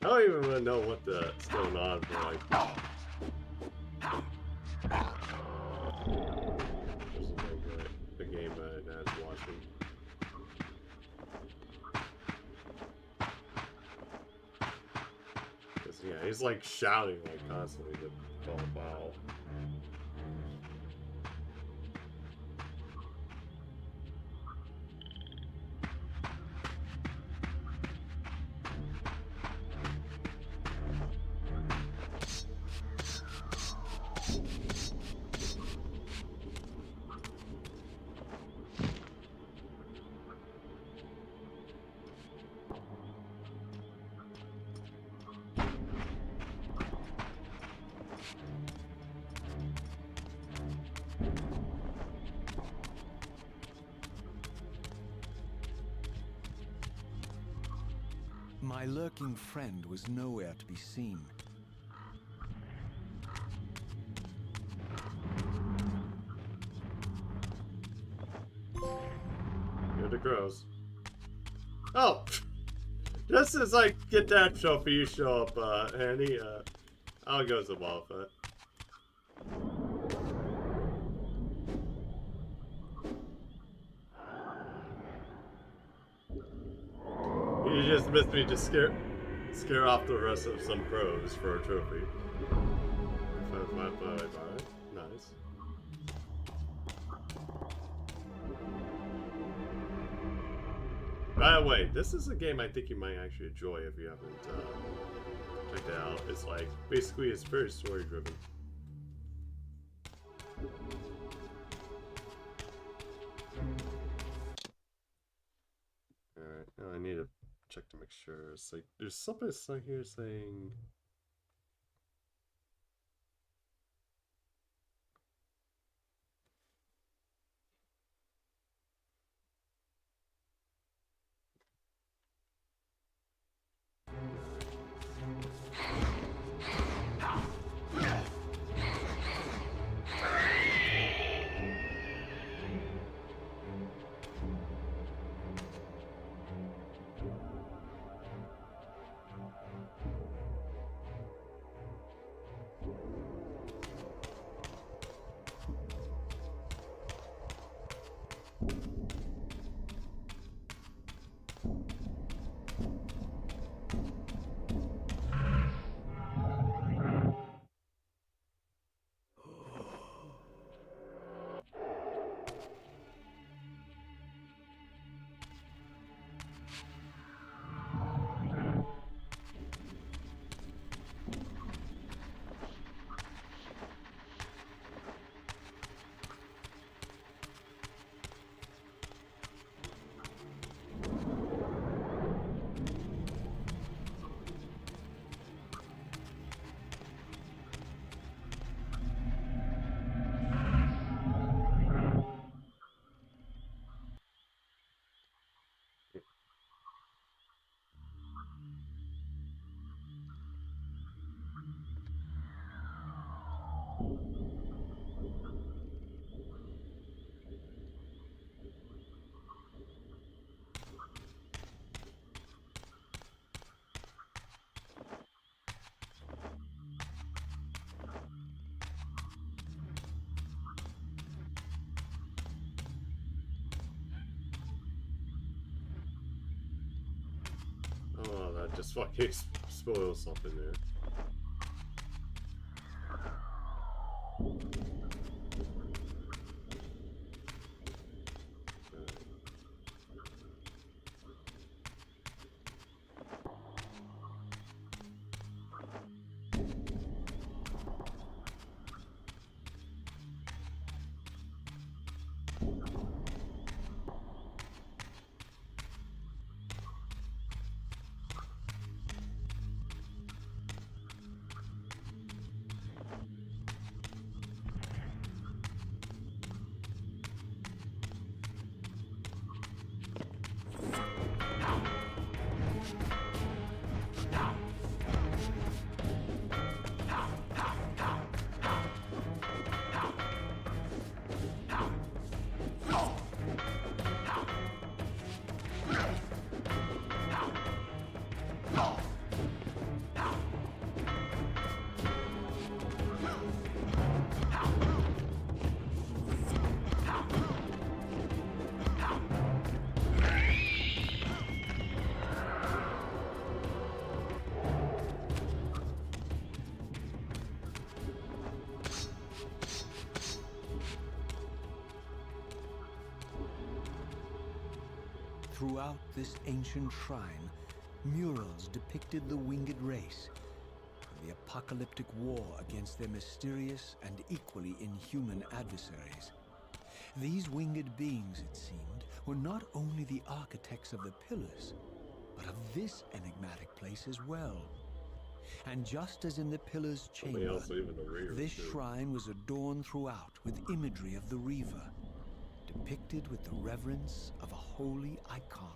I don't even really know what's going on for like. This is like a game that Dad's watching. Cause yeah, he's like shouting like constantly to call foul. My lurking friend was nowhere to be seen. Here it grows. Oh! Just as I get that trophy, you show up, Annie. I'll go to Malfa. You just missed me to scare off the rest of some pros for a trophy. Nice. By the way, this is a game I think you might actually enjoy if you haven't checked it out. It's like, basically it's very story driven. Alright, now I need to check to make sure. It's like, there's something here saying... Oh, that just fucking spoils something there. Throughout this ancient shrine, murals depicted the winged race, the apocalyptic war against their mysterious and equally inhuman adversaries. These winged beings, it seemed, were not only the architects of the pillars, but of this enigmatic place as well. And just as in the pillar's chamber, also even the Reaver, this too. shrine was adorned throughout with imagery of the Reaver, depicted with the reverence of a holy icon.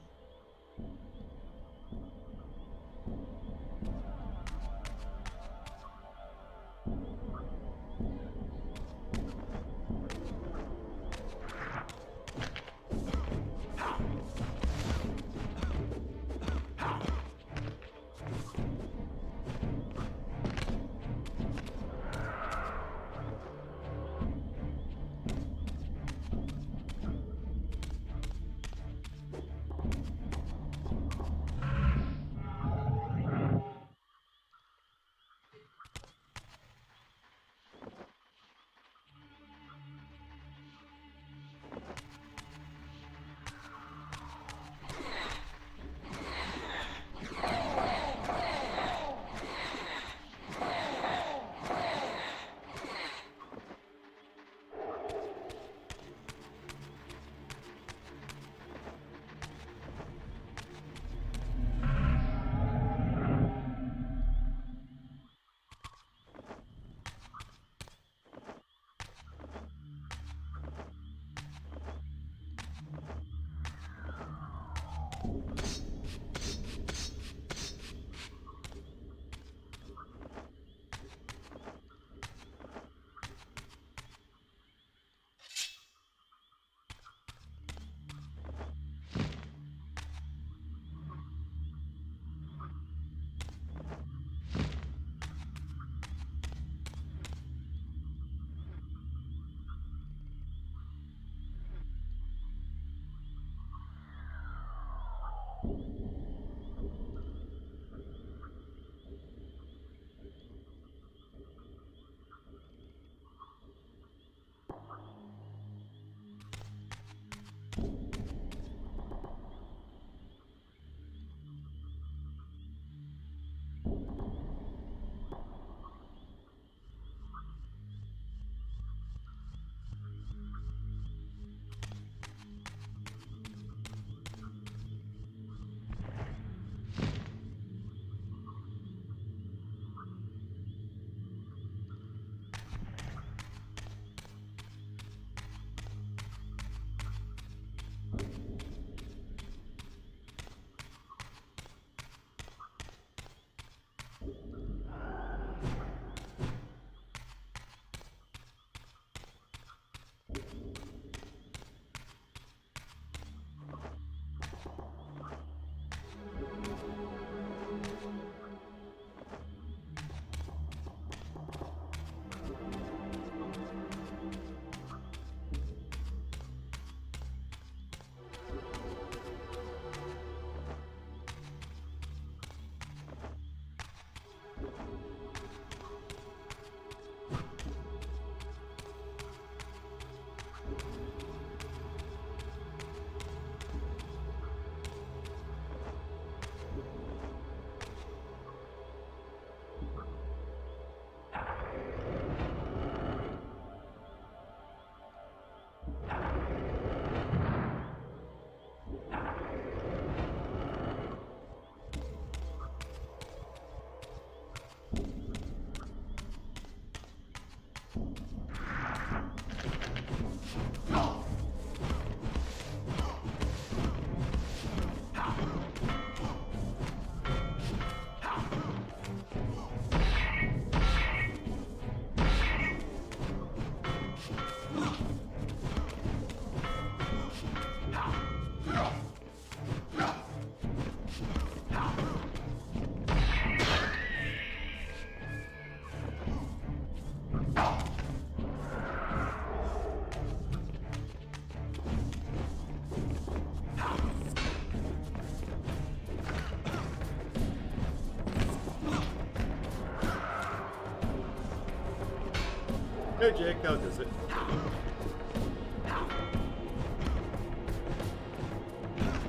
Hey Jake, how does it?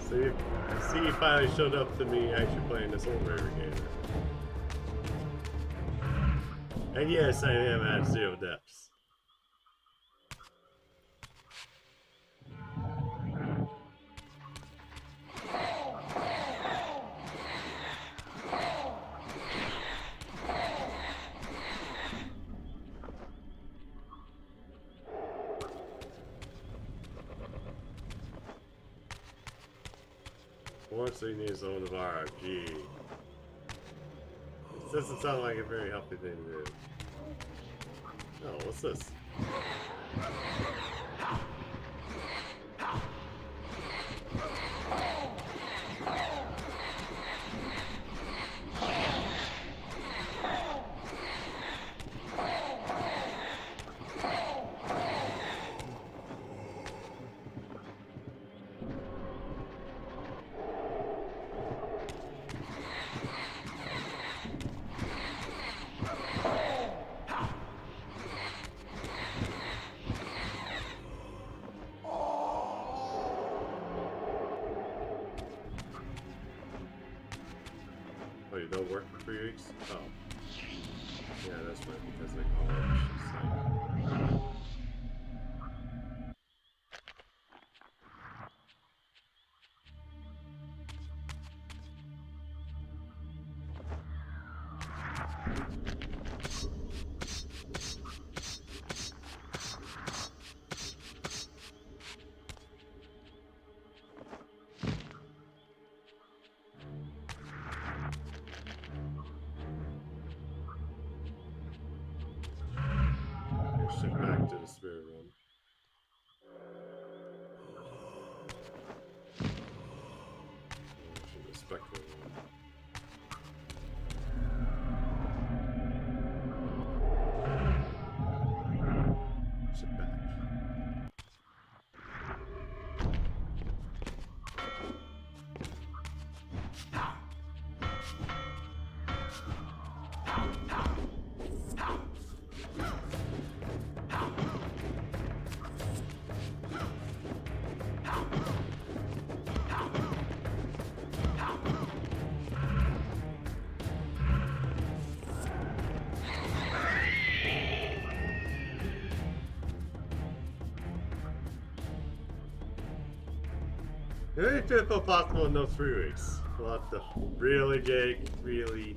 See, you finally showed up to me actually playing this old Reaver game. And yes, I am at 0 depths. Once he needs zone of RFG. This doesn't sound like a very healthy thing to do. Oh, what's this? Oh, you don't work for 3 weeks? Oh. Yeah, that's right, because they call it site. Shift back to the spirit room. To the spectral room. Shift back. Very difficult possible in those 3 weeks. We'll have to really, Jake, really.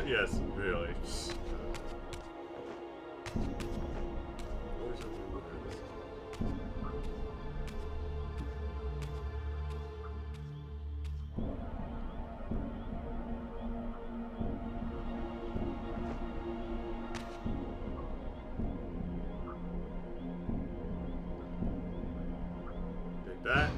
Yes, really. Take that.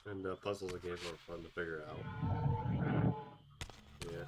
And puzzles are more fun to figure out. Yeah.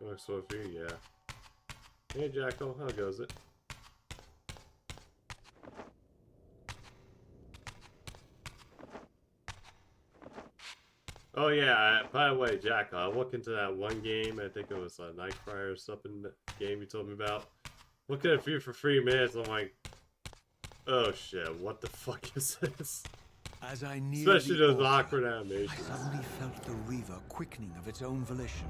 Looks so for you, yeah. Hey, Jackal, how goes it? Oh yeah, by the way, Jack, I looked into that one game, I think it was a Nightcrawler or something game you told me about. Looked at a few for 3 minutes, I'm like, oh shit, what the fuck is this? As I neared Especially the those altar, awkward I animations. suddenly felt the Reaver quickening of its own volition.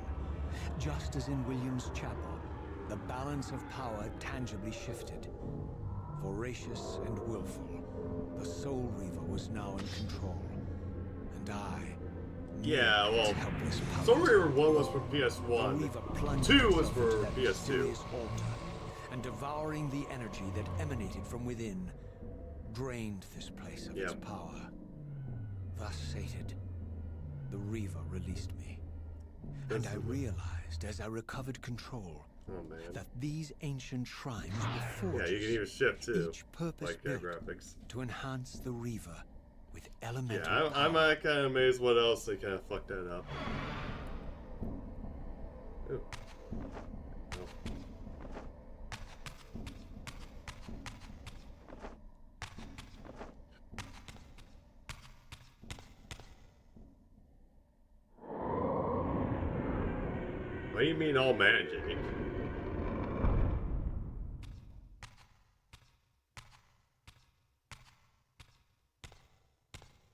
Just as in William's chapel, the balance of power tangibly shifted. Voracious and willful, the Soul Reaver was now in control. And I... Yeah, well, helpless puppet. Soul Reaver 1 was for The PS1, Reaver plunged 2 was itself for into that PS2. mysterious altar, and devouring the energy that emanated from within, drained this place of its Yep. power. Thus sated, the Reaver released me. And I realized as I recovered control Oh man. that these ancient shrines were Yeah, forges, you can even shift too. each purpose Like built graphics. to enhance the Reaver with elemental Yeah, I'm power. kind of amazed what else they kind of fucked that up. Ooh. Oh. What do you mean all magic?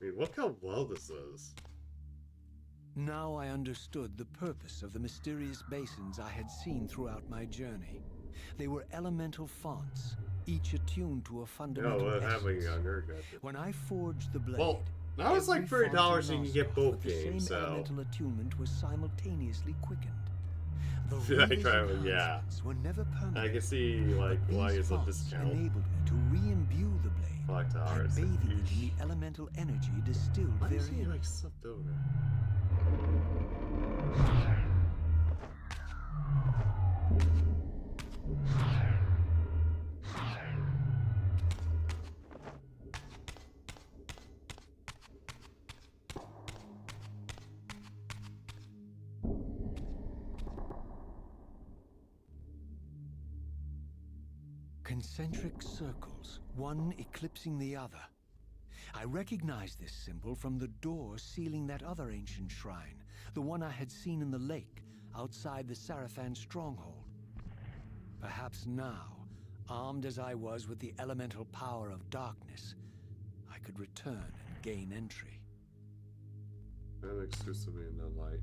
I mean, look how well this is. Now I understood the purpose of the mysterious basins I had seen throughout my journey. They were elemental fonts, each attuned to a No, fundamental what having essence. a nerd gadget. When I forged the blade, Well, now it's like every $30 font you in can get Nozdorf both with the games, same so. elemental attunement was simultaneously quickened. The Yeah, Reaver's yeah. enhancements were never permanent. I can see, like, but why these it's a fonts discount. enabled me to re-imbue the blade Like the by hours. bathing it in the elemental energy distilled Why is he, therein. like, slipped over? Concentric circles, one eclipsing the other. I recognized this symbol from the door sealing that other ancient shrine, the one I had seen in the lake outside the Sarafan stronghold. Perhaps now, armed as I was with the elemental power of darkness, I could return and gain entry. And exclusively in the light.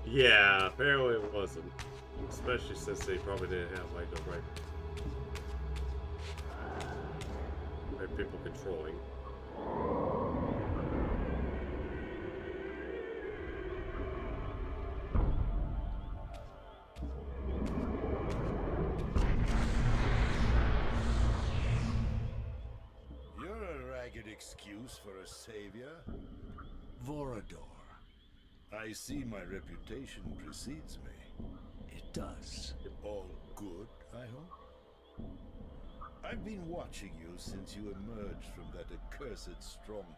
Yeah, apparently it wasn't. Especially since they probably didn't have like the right people controlling. You're a ragged excuse for a savior. Vorador. I see my reputation precedes me. It does. All good, I hope? I've been watching you since you emerged from that accursed stronghold.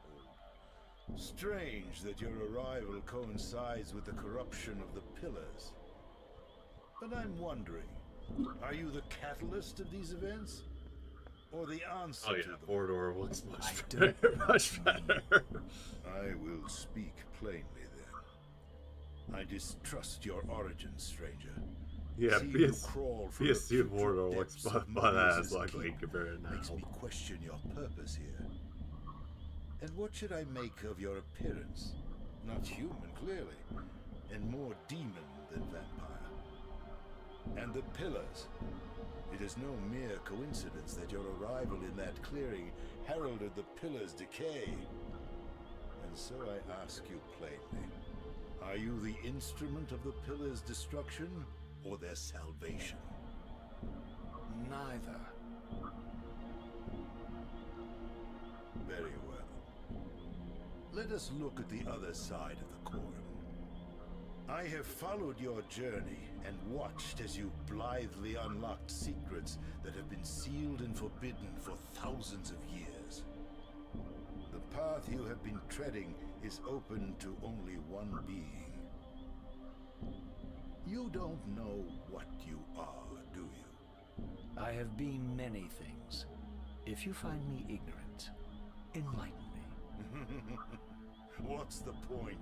Strange that your arrival coincides with the corruption of the pillars. But I'm wondering, are you the catalyst of these events? Or the answer Oh to yeah, them? Mordor looks much I better. don't Much better. I will speak plainly then. I distrust your origins, stranger. Yeah, Seeing you PS, crawl from PS2 the Mordor putrid looks depths of badass, Moses' luckily, keep compared to makes now. me question your purpose here. And what should I make of your appearance? Not human, clearly, and more demon than vampire. And the pillars. It is no mere coincidence that your arrival in that clearing heralded the pillars' decay. And so I ask you plainly, are you the instrument of the pillars' destruction or their salvation? Neither. Very well. Let us look at the other side of the coin. I have followed your journey and watched as you blithely unlocked secrets that have been sealed and forbidden for thousands of years. The path you have been treading is open to only one being. You don't know what you are, do you? I have been many things. If you find me ignorant, enlighten me. What's the point?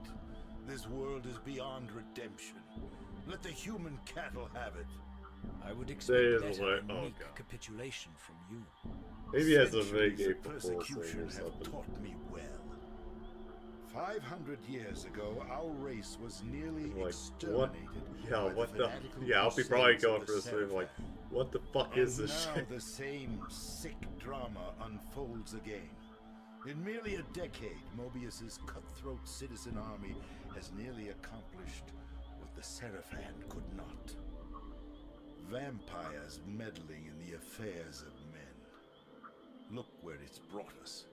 This world is beyond redemption. Let the human cattle have it. I would Say expect is better like- than oh, meek God. capitulation from you. Maybe he has a Centuries big of April Fool's thing persecution or have something. taught me well. 500 years ago, our race was nearly Like, what? exterminated. Yeah, by what the? fanatical Yeah, I'll be probably crusades going of for the this thing. Like, Seraphim. what the fuck And is this now shit? the same sick drama unfolds again. In merely a decade, Mobius's cutthroat citizen army has nearly accomplished what the Seraphim could not. Vampires meddling in the affairs of men. Look where it's brought us.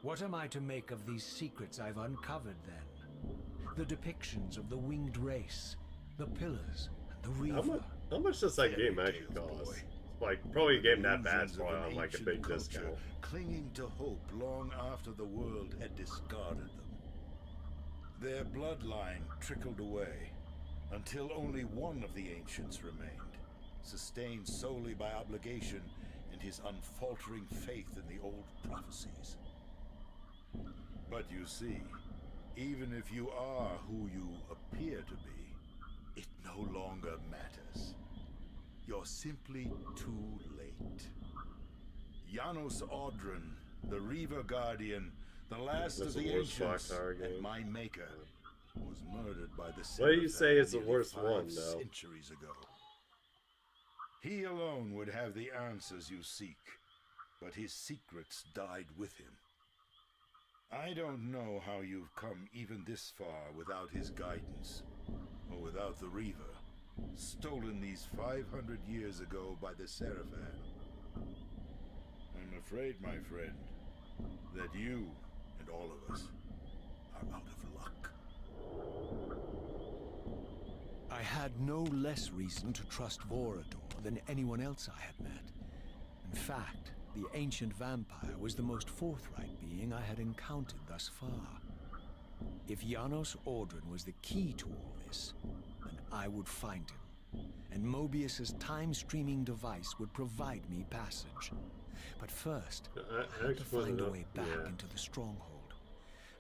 What am I to make of these secrets I've uncovered, then? The depictions of the winged race, the pillars, and the How Reaver. much does that Fairy game actually tales, cost? boy. Like, probably a game that bad Illusions probably of an on like a ancient big culture discount. clinging to hope long after the world had discarded them. Their bloodline trickled away until only one of the ancients remained, sustained solely by obligation and his unfaltering faith in the old prophecies. But you see, even if you are who you appear to be, it no longer matters. You're simply too late. Janos Audron, the Reaver Guardian, the last That's of the the worst Clock ancients, Tower and game. my maker, was murdered by the Why do you Seraphim say it's the nearly worst 5 one, though? centuries ago. He alone would have the answers you seek, but his secrets died with him. I don't know how you've come even this far without his guidance, or without the Reaver, stolen these 500 years ago by the Seraphim. I'm afraid, my friend, that you and all of us are out of luck. I had no less reason to trust Vorador than anyone else I had met. In fact, the ancient vampire was the most forthright being I had encountered thus far. If Janos Audron was the key to all this, then I would find him, and Mobius's time-streaming device would provide me passage. But first, I had to find a way back into the stronghold.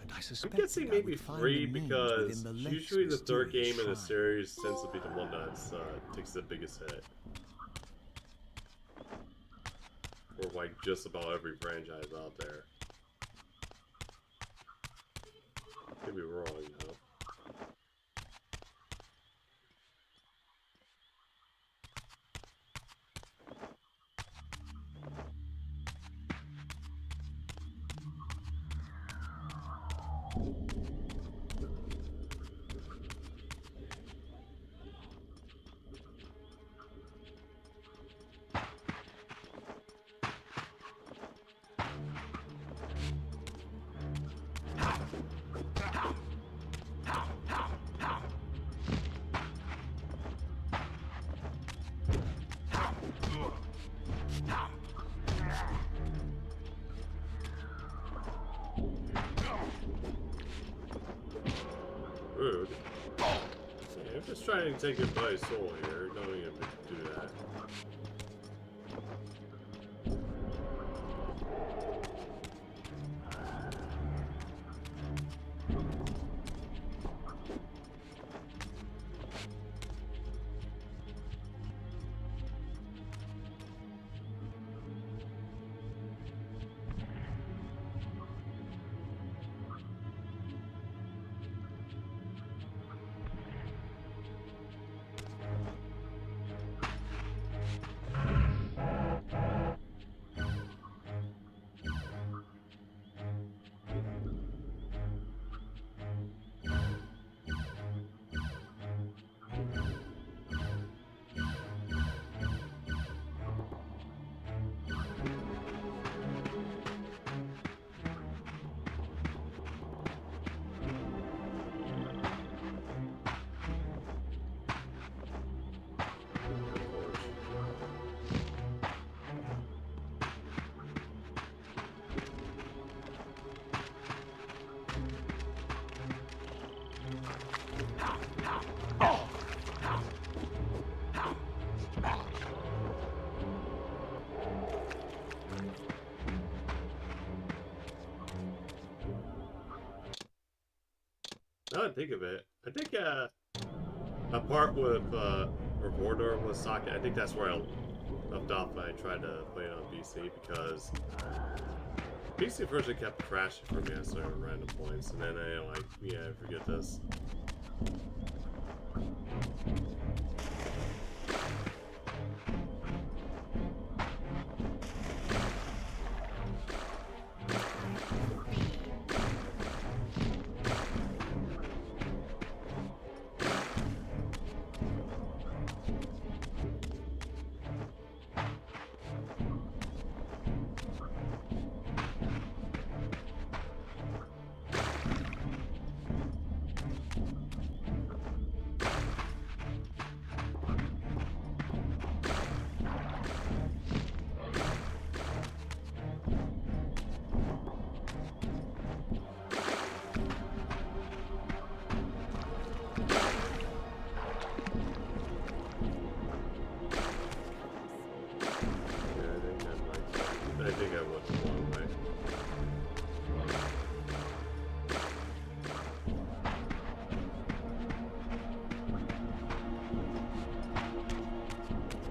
And I I'm suspected guessing I maybe would find 3 the means because within the lake's usually the third mysterious game in the shrine. series tends to be the one that takes the biggest hit. For like just about every franchise out there. Could be wrong though. Rude. Yeah, I'm just trying to take everybody's soul here. Don't even do that. Now that I think of it, I think a part with Recorder was socket. I think that's where I left off when I tried to play it on PC, because PC version kept crashing for me at certain random points, and then I like, yeah, forget this. I think I went the wrong way.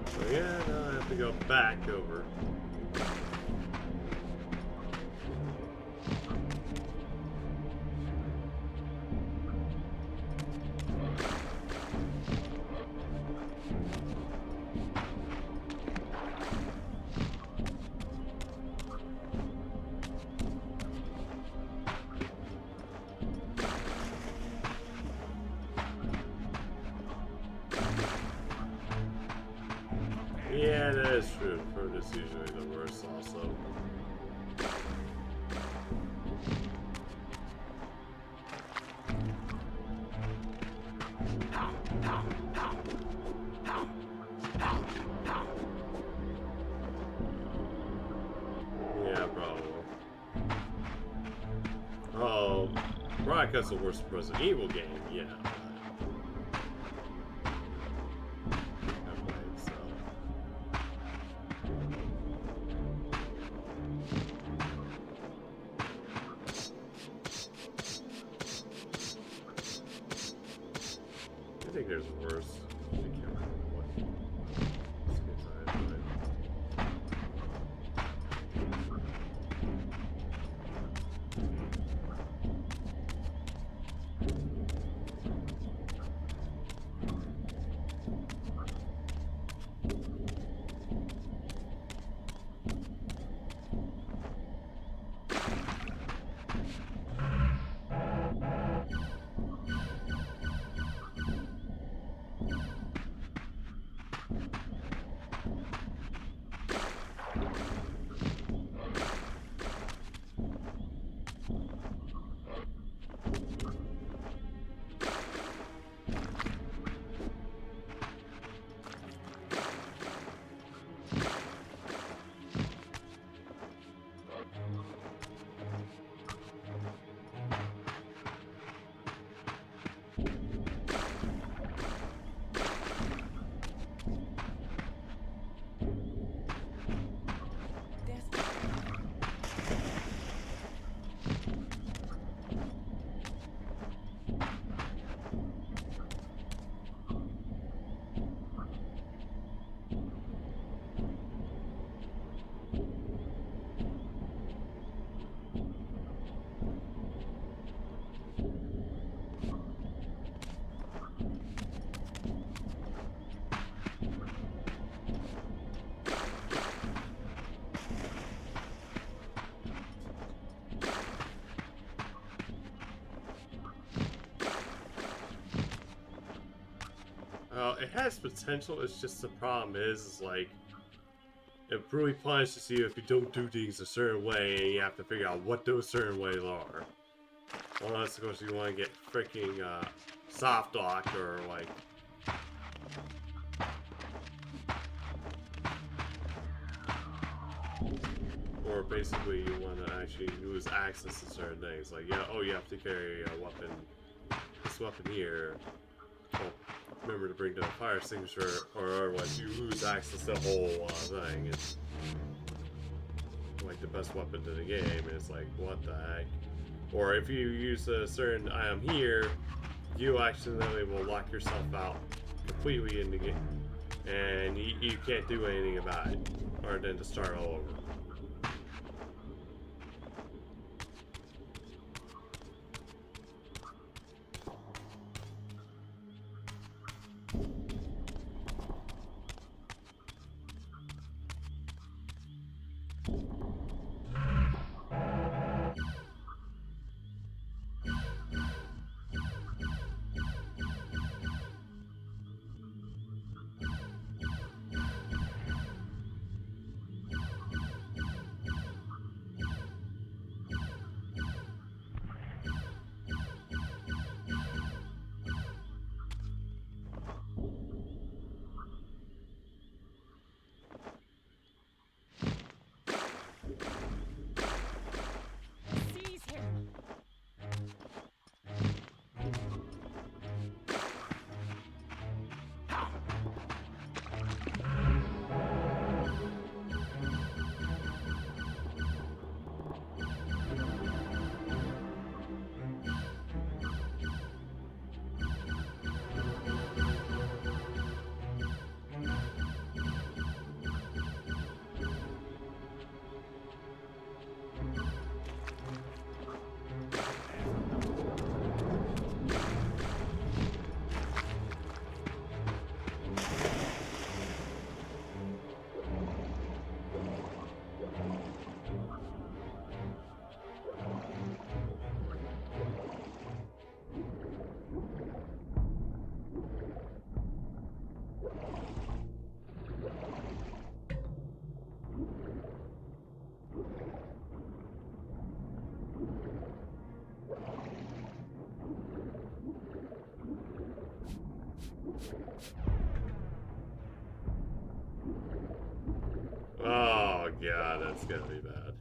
So yeah, now I have to go back over. Yeah, that is true. Fruit is usually the worst also. Yeah, probably. Oh, Veronica's the worst Resident Evil game, yeah. I think there's worse. I can't remember what skins I had, it has potential. It's just the problem is like, it really punishes you if you don't do things a certain way, and you have to figure out what those certain ways are. Unless, of course, you want to get freaking soft lock or like. Or basically, you want to actually lose access to certain things. Like, yeah, oh, you have to carry a weapon, this weapon here. Well, remember to bring the fire extinguisher, or otherwise you lose access to the whole thing. It's like the best weapon to the game. It's like, what the heck? Or if you use a certain item here, you accidentally will lock yourself out completely in the game. And you can't do anything about it, other than to start all over. Seize him! Oh god, that's gonna be bad.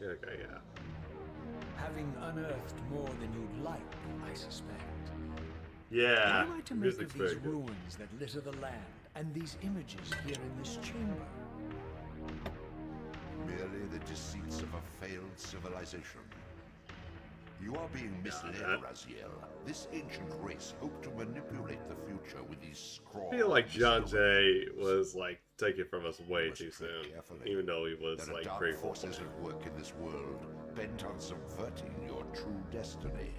Okay, yeah. Having unearthed more than you'd like, I suspect. Yeah, What am I to make music's of very these good. ruins that litter the land, and these images here in this chamber? Merely the deceits of a failed civilization. You are being misled, that- Raziel. This ancient race hoped to manipulate the future with these scrawls. I feel like John Jay was like taken from us way must too tread soon, carefully. even though he was There are like dark grateful. forces at work in this world, bent on subverting your true destiny.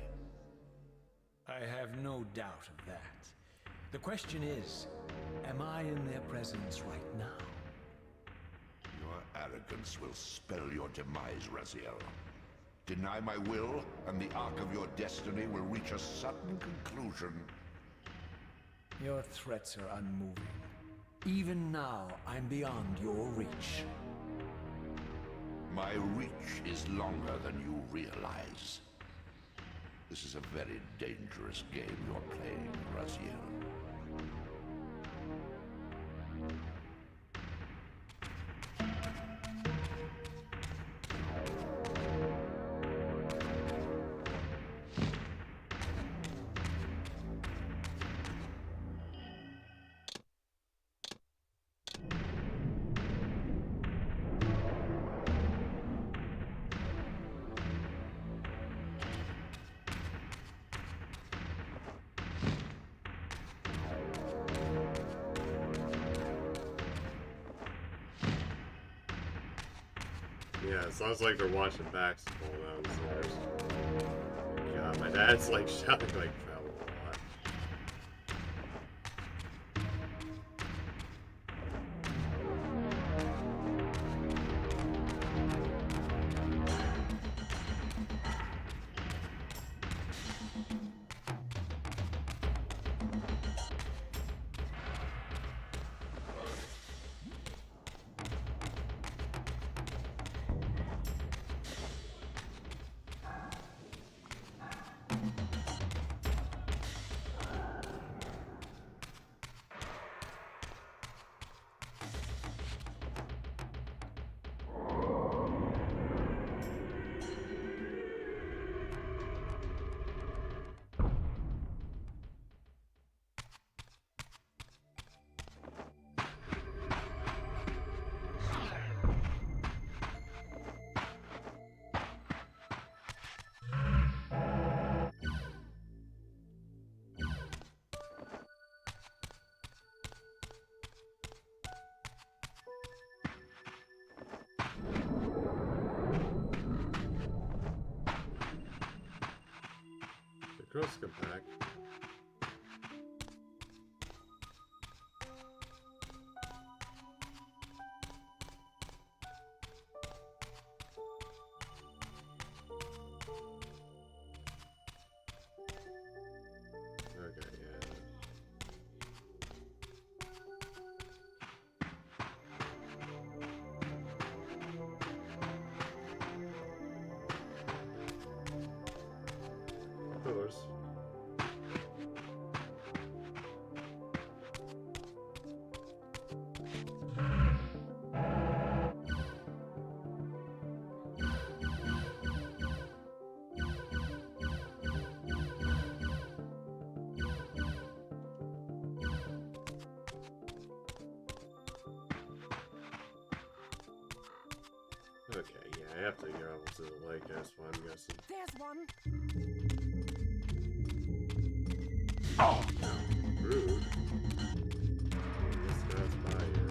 I have no doubt of that. The question is, am I in their presence right now? Your arrogance will spell your demise, Raziel. Deny my will, and the arc of your destiny will reach a sudden conclusion. Your threats are unmoving. Even now, I'm beyond your reach. My reach is longer than you realize. This is a very dangerous game you're playing, Raziel. Yeah, it sounds like they're watching basketball downstairs. God, my dad's like shouting like travel a lot. The girls come back. Okay, yeah. Of course. Okay, yeah, I have to go to the lake, that's what I'm guessing. There's one. Rude. This guy's by here.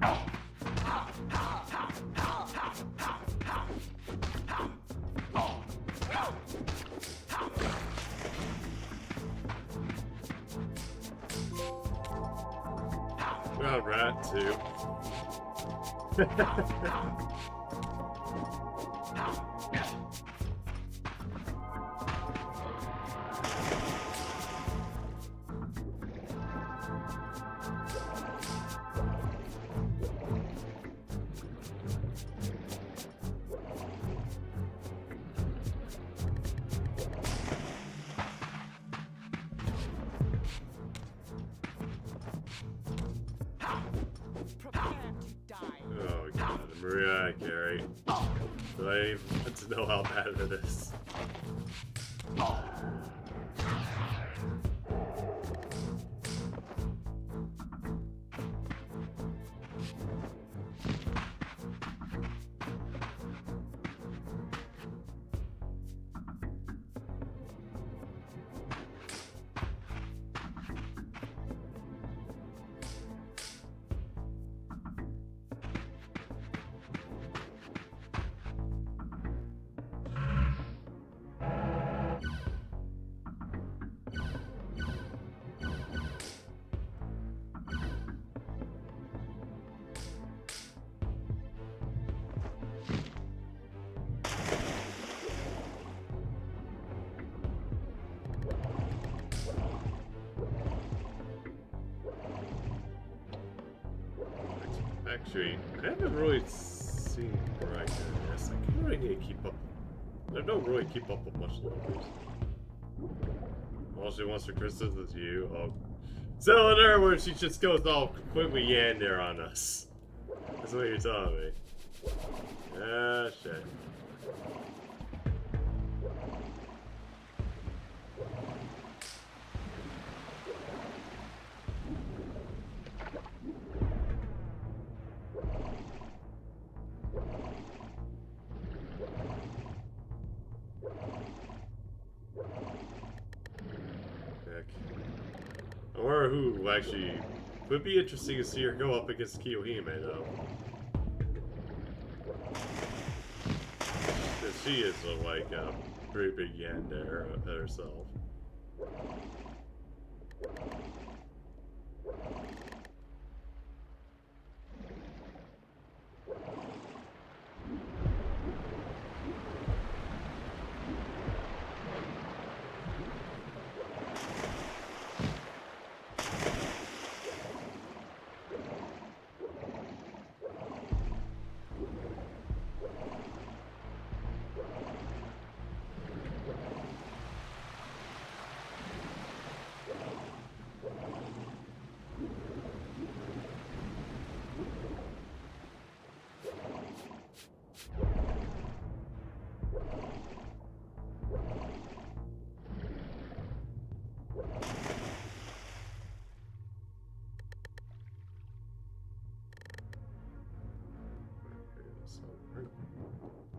Oh, rat too. Oh god, Maria Gary. Do I even want to know how bad it is? Actually, I haven't really seen where I can this. I can't really need to keep up. I don't really keep up with much levels. All she wants for Christmas is you. Oh, selling her where she just goes all completely yander on us. That's what you're telling me. Ah, shit. I wonder who actually would be interesting to see her go up against Kiyohime though. She is like a pretty big yandere herself.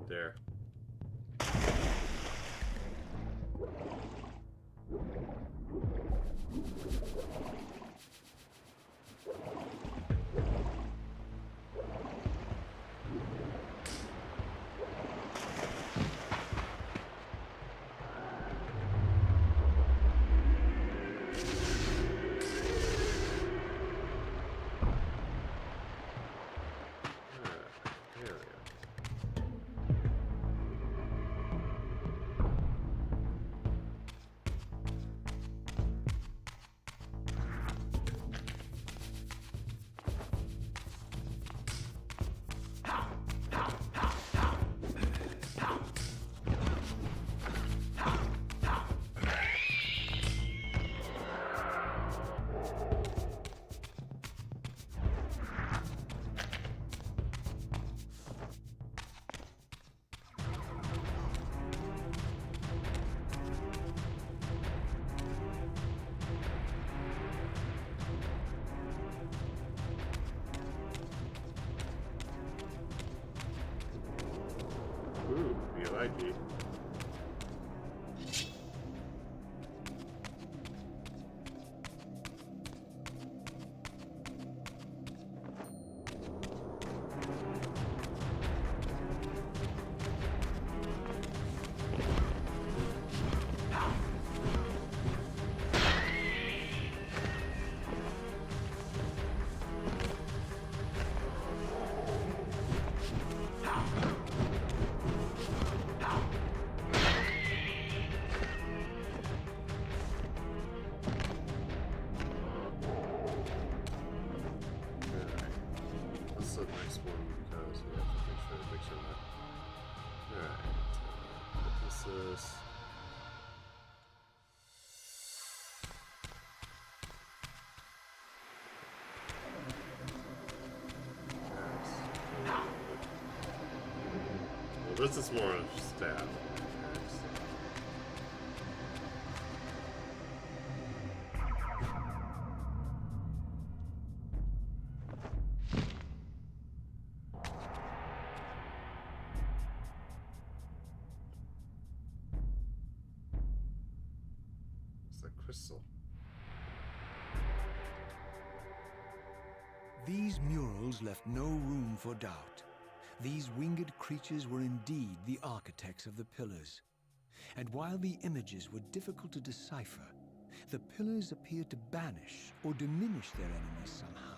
There. Ooh, you like it. This is more of staff. It's a crystal. These murals left no room for doubt. These winged creatures were indeed the architects of the pillars. And while the images were difficult to decipher, the pillars appeared to banish or diminish their enemies somehow.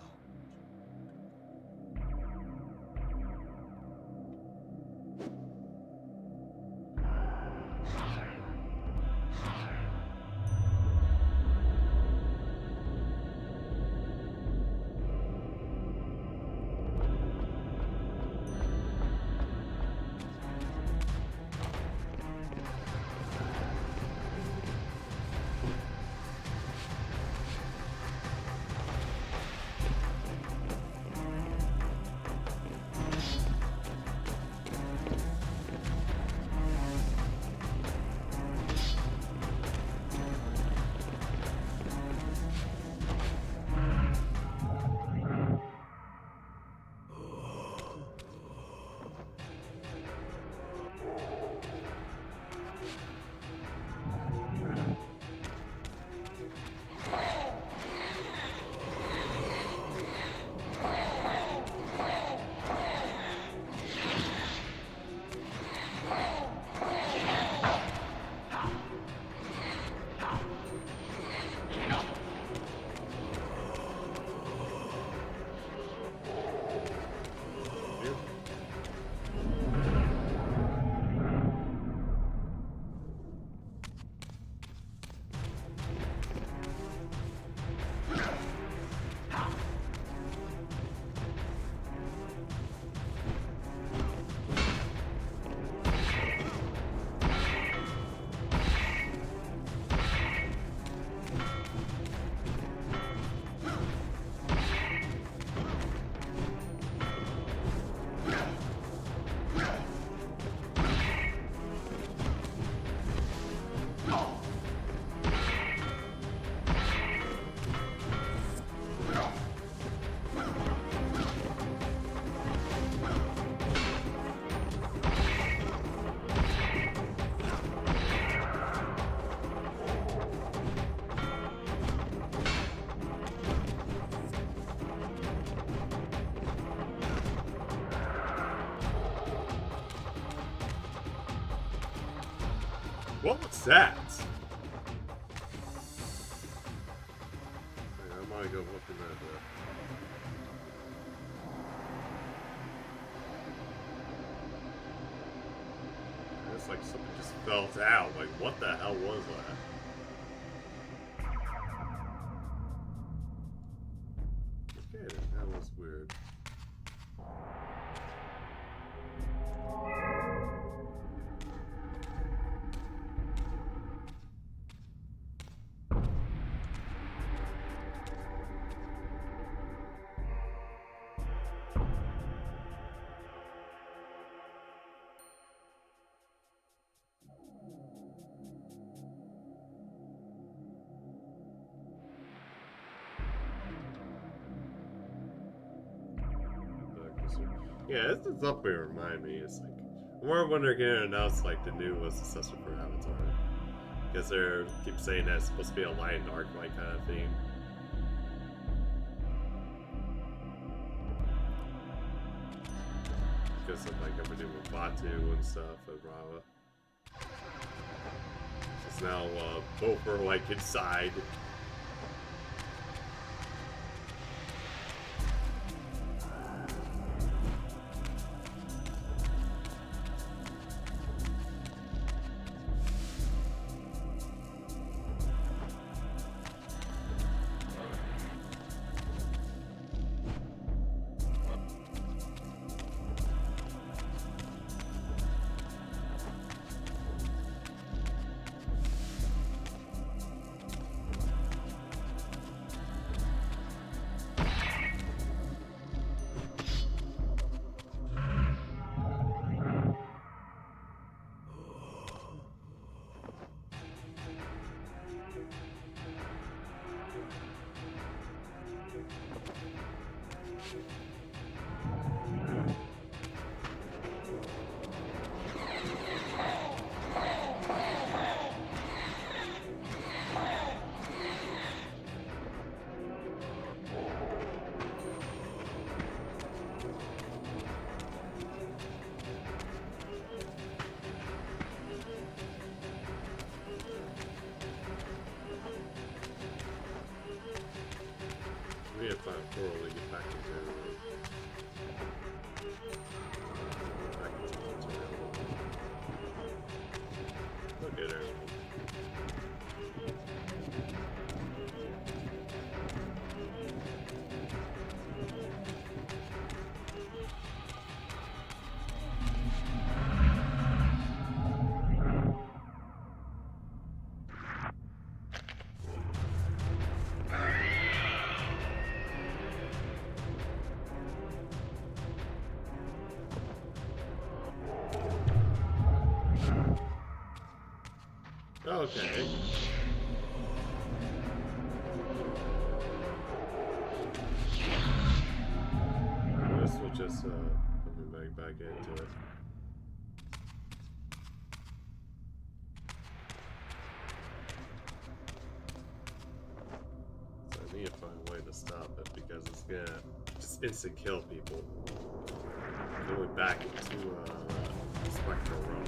What was that? I might go look in that. It's like something just fell out. Like, what the hell was that? Okay, that was weird. Yeah, this is up here. Remind me. It's like more when they're gonna announce like the new successor for Avatar, because they keep saying that it's supposed to be a light and dark light kind of theme. Because of like everything with Batu and stuff and Rava. It's now both are like inside. Or we get back into back into the tutorial. Look at her. Okay. This will just put me back into it. So I need to find a way to stop it because it's gonna just instant kill people. Going back to Spectral Room.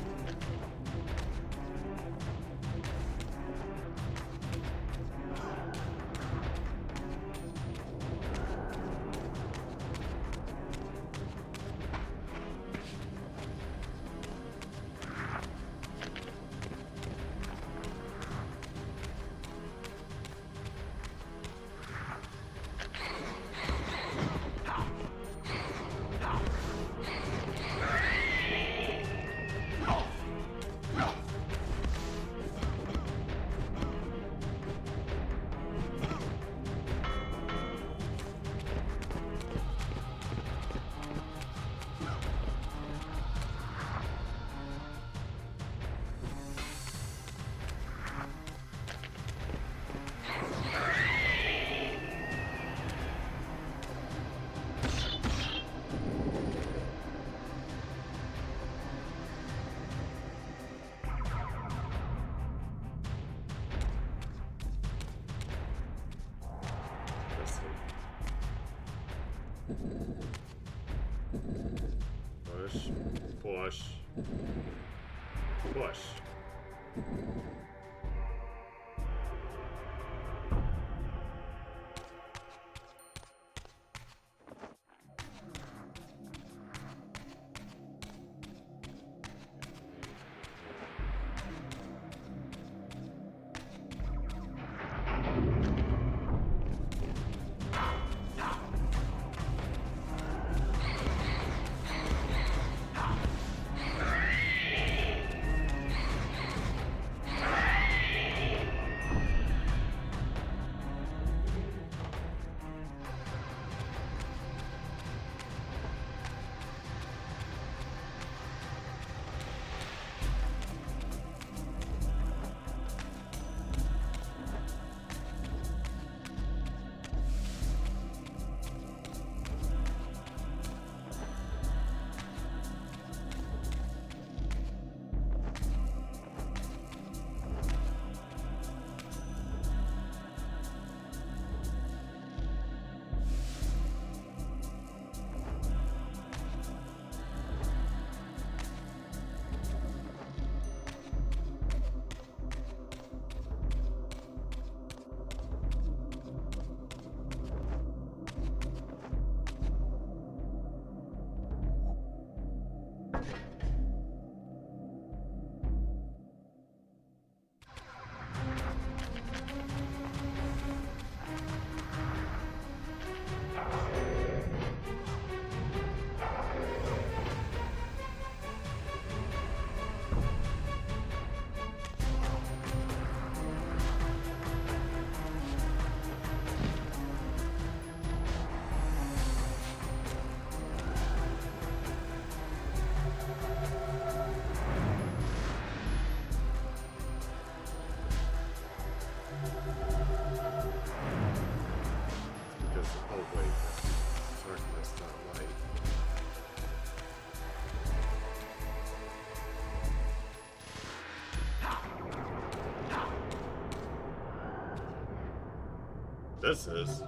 Push, push, push. This is.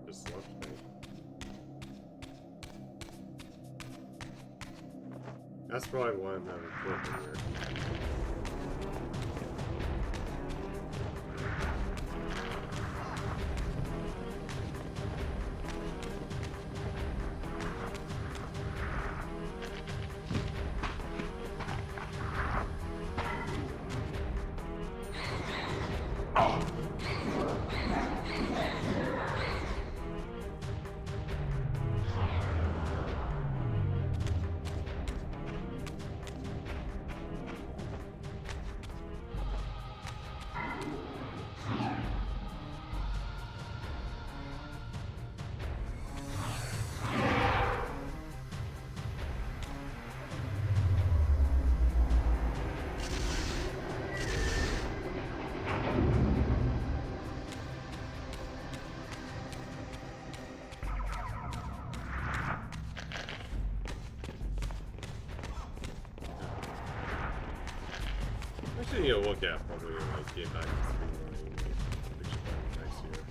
Just left me. That's probably why I'm having trouble here. Actually, need to look at probably like get back to streamlining. Which should be nice here.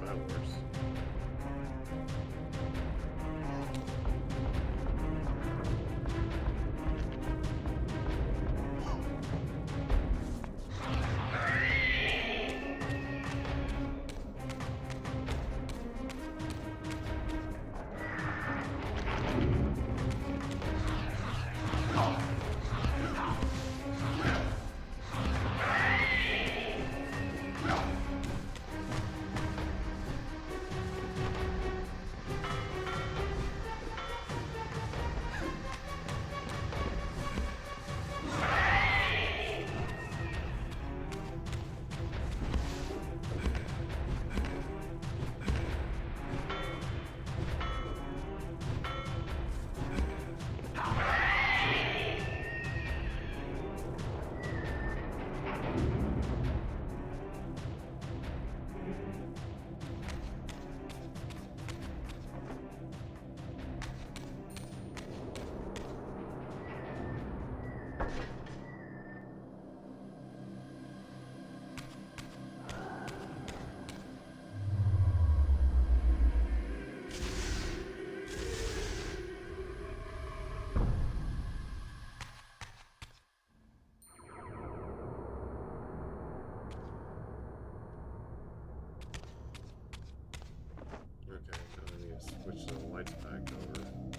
that works. Okay, now I need to switch the lights back over.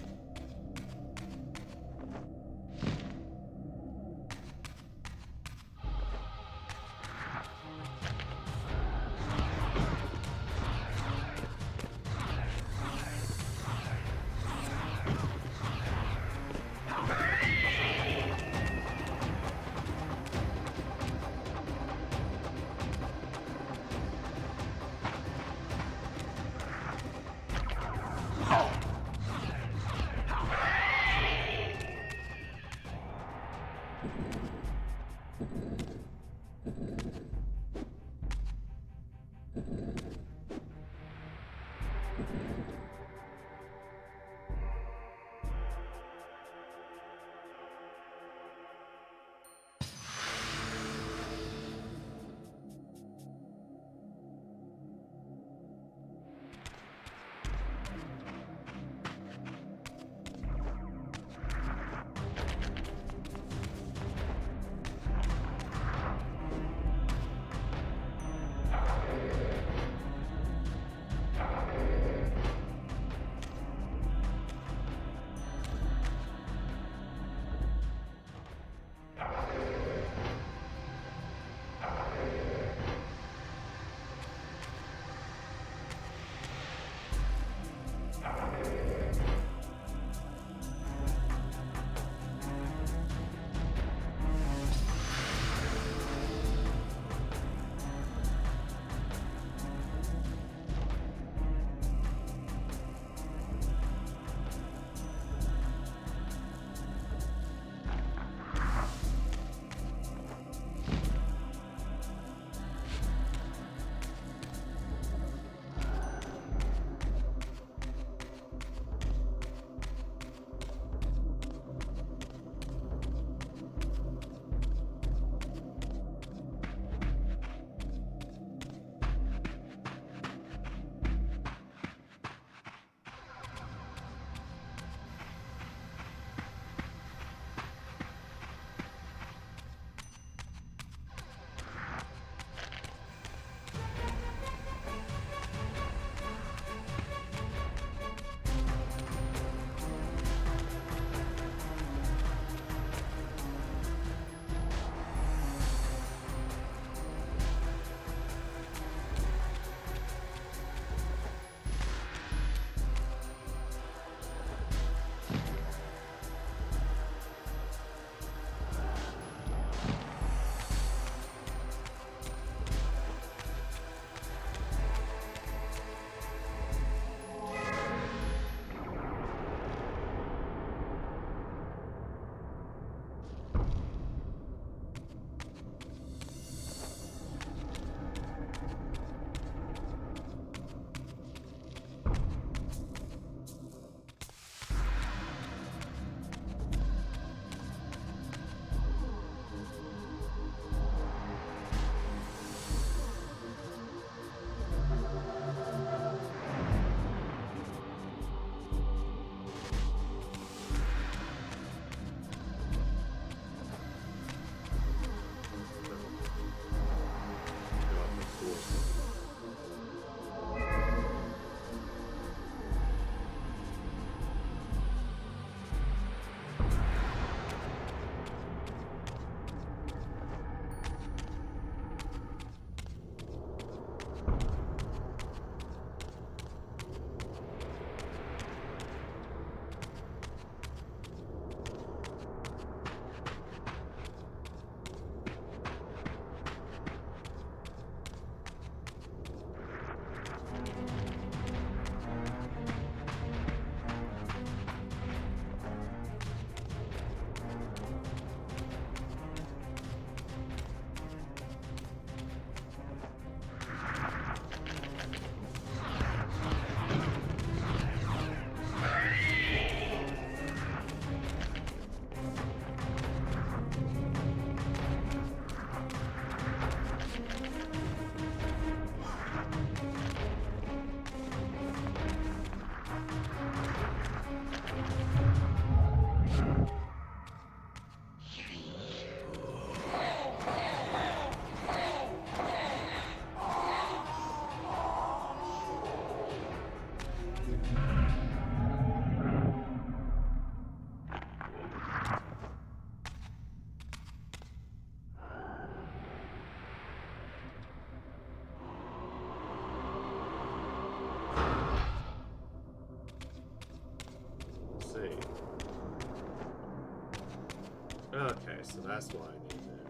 so that's why I need it.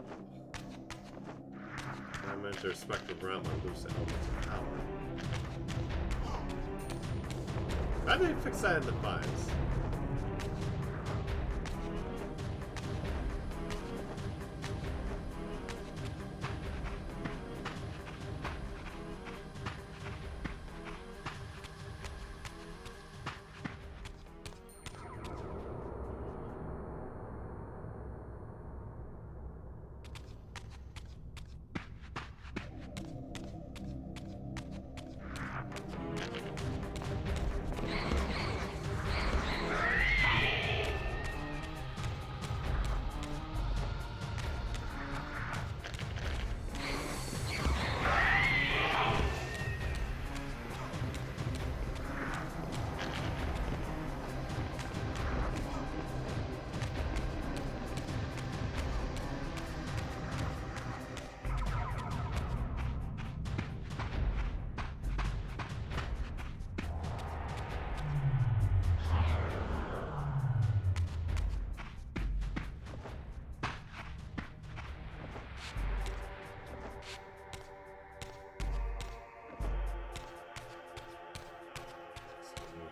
When I enter a spectral realm, I lose the elements of power. How did they fix that in the files?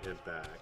Head back.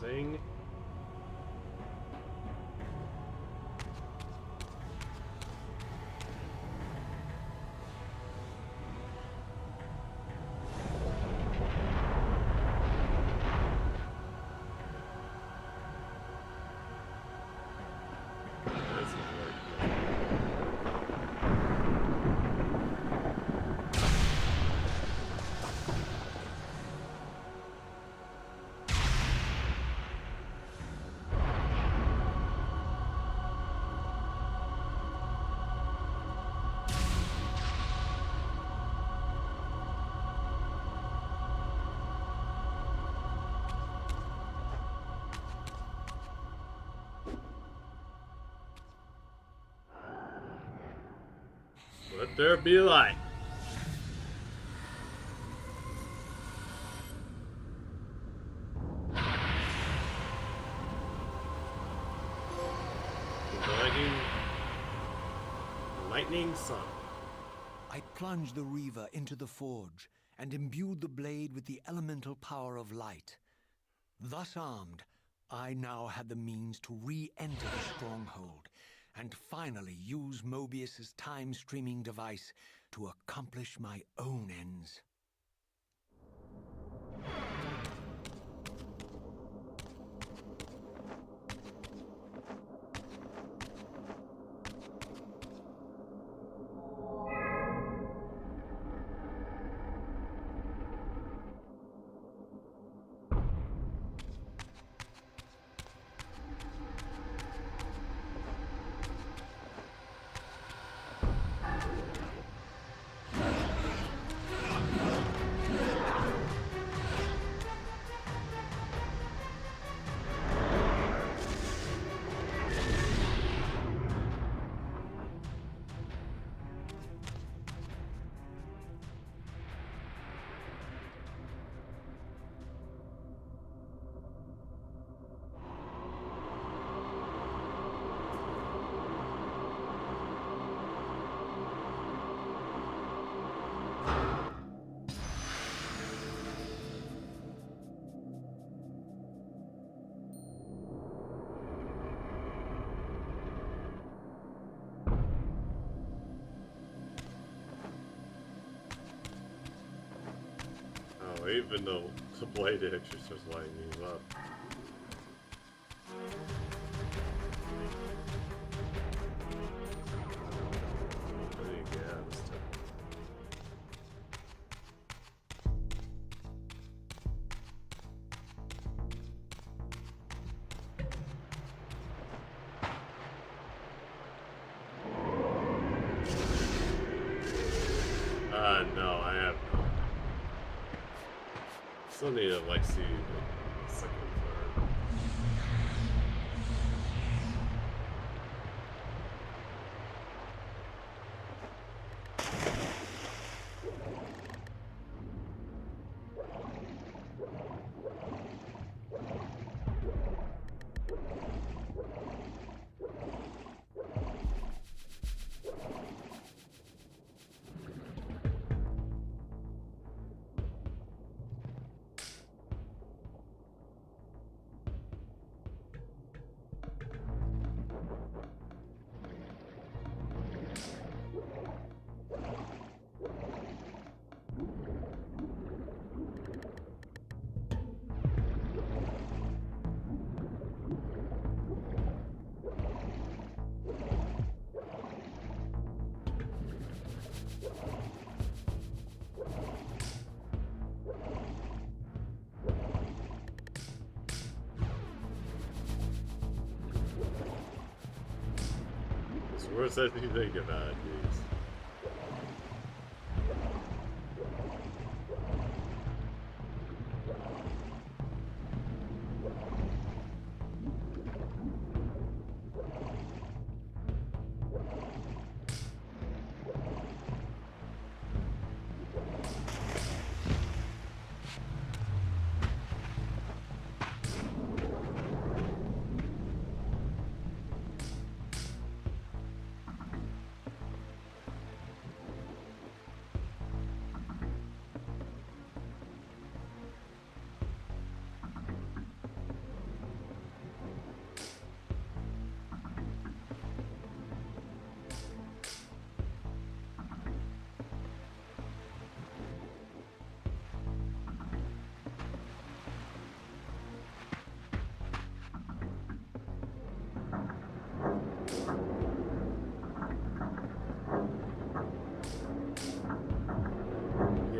Rising. Let there be light. Lightning sun. I plunged the Reaver into the forge and imbued the blade with the elemental power of light. Thus armed, I now had the means to re-enter the stronghold and finally use Mobius's time-streaming device to accomplish my own ends. Even though the blade extra starts lighting me up. I need to get out of this temple. No, I have not. Still need to like see the second, third. What's that you think about it, please?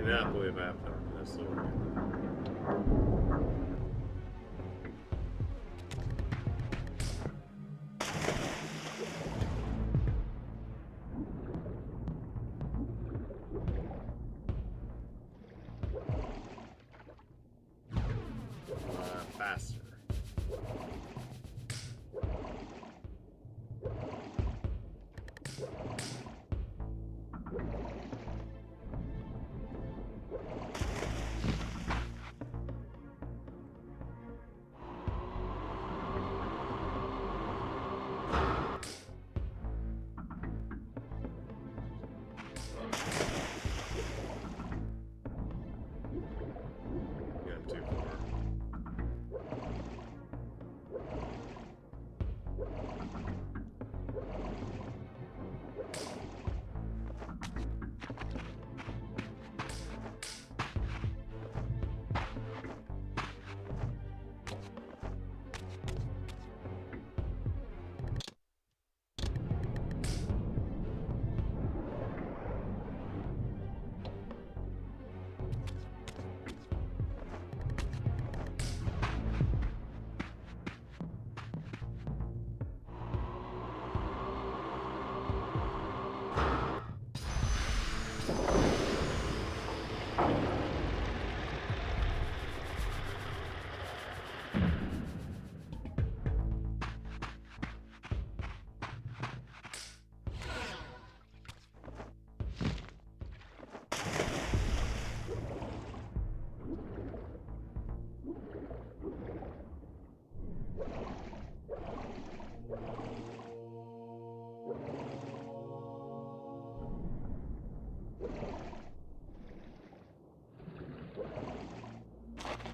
Cannot believe I have to open this over. Faster.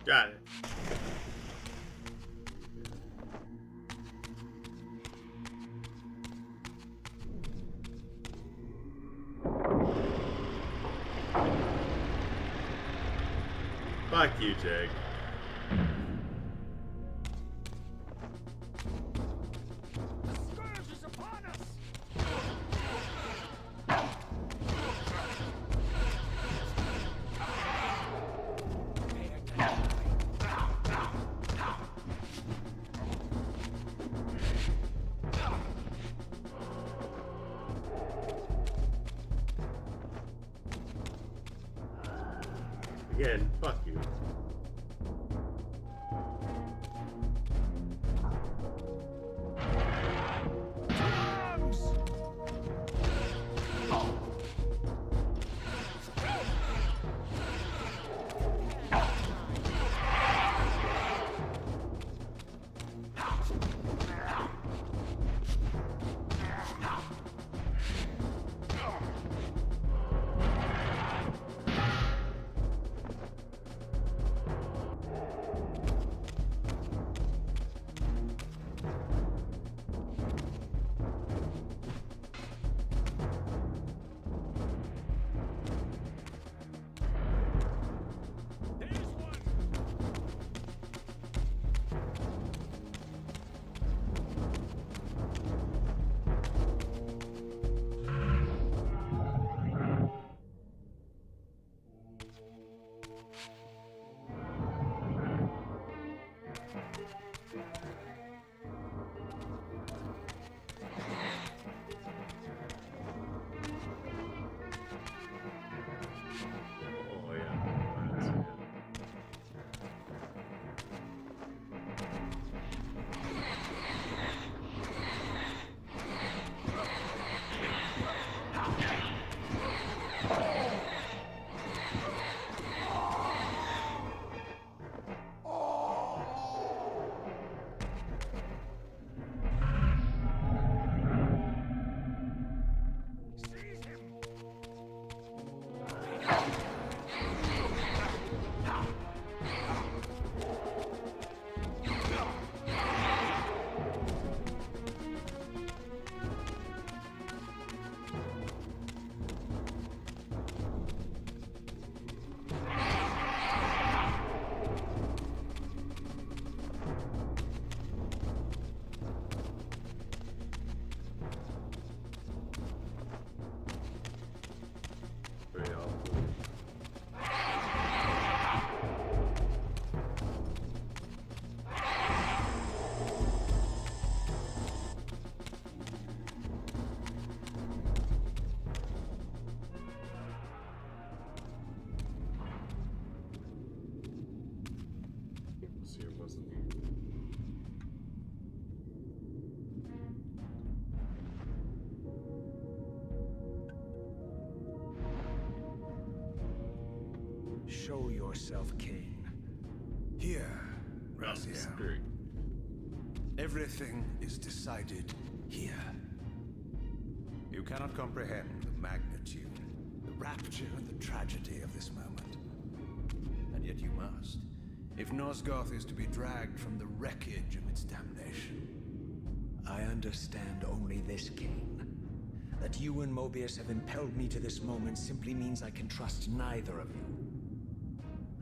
Got it. Fuck you, Jake. The scourge is upon us! Again, fuck you. Oh yeah. That's good. Seize him! Very helpful. See, it wasn't. Show yourself, Kain. Here, Rouse the Raziel. spirit. Everything is decided here. You cannot comprehend the magnitude, the rapture, and the tragedy of this moment. And yet you must, if Nosgoth is to be dragged from the wreckage of its damnation. I understand only this, Kain. That you and Mobius have impelled me to this moment simply means I can trust neither of you.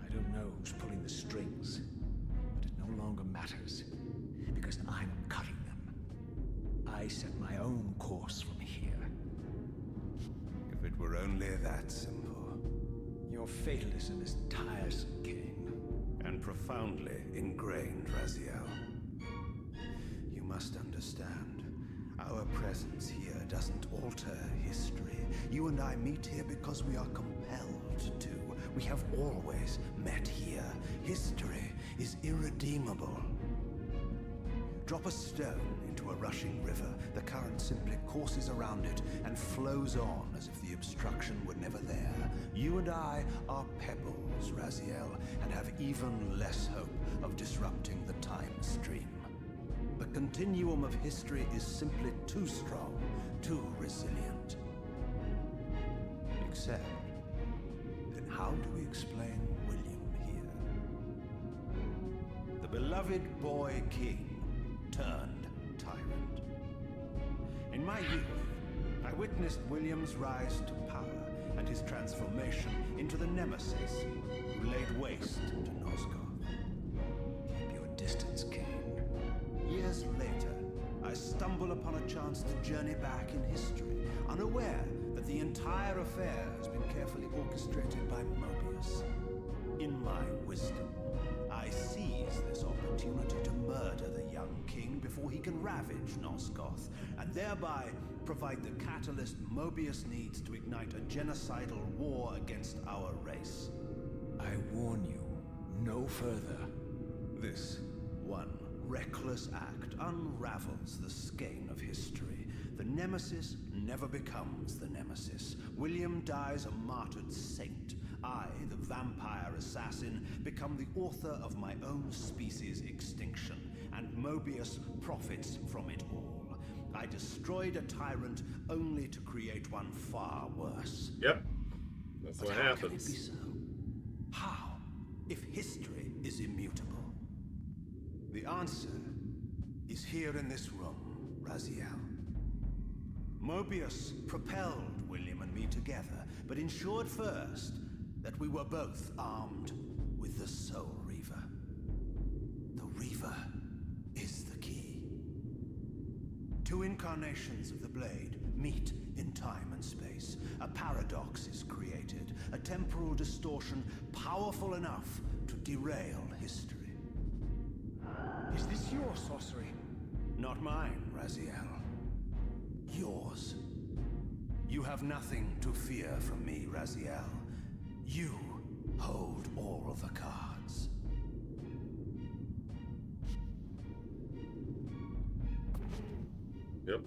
I don't know who's pulling the strings, but it no longer matters, because I'm cutting them. I set my own course from here. If it were only that simple. Your fatalism is tiresome, Kain. And profoundly ingrained, Raziel. You must understand, our presence here doesn't alter history. You and I meet here because we are compelled to. We have always met here. History is irredeemable. Drop a stone into a rushing river, the current simply courses around it and flows on as if the obstruction were never there. You and I are pebbles, Raziel, and have even less hope of disrupting the time stream. The continuum of history is simply too strong, too resilient. Except, then how do we explain William here? beloved boy king turned tyrant. In my youth, I witnessed William's rise to power and his transformation into the nemesis who laid waste to Nosgoth. Keep your distance, Kain. Years later, I stumble upon a chance to journey back in history, unaware that the entire affair has been carefully orchestrated by Mobius. In my wisdom, I seize this opportunity to murder the young king before he can ravage Nosgoth, and thereby provide the catalyst Mobius needs to ignite a genocidal war against our race. I warn you, no further. This one reckless act unravels the skein of history. The nemesis never becomes the nemesis. William dies a martyred saint. I, the vampire assassin, become the author of my own species' extinction, and Mobius profits from it all. I destroyed a tyrant only to create one far worse. Yep. That's But what how can it happens. be so? How, if history is immutable? The answer is here in this room, Raziel. Mobius propelled William and me together, but ensured first that we were both armed with the Soul Reaver. The Reaver is the key. Two incarnations of the blade meet in time and space. A paradox is created, a temporal distortion powerful enough to derail history. Is this your sorcery? Not mine, Raziel. Yours. You have nothing to fear from me, Raziel. You hold all of the cards. Yep.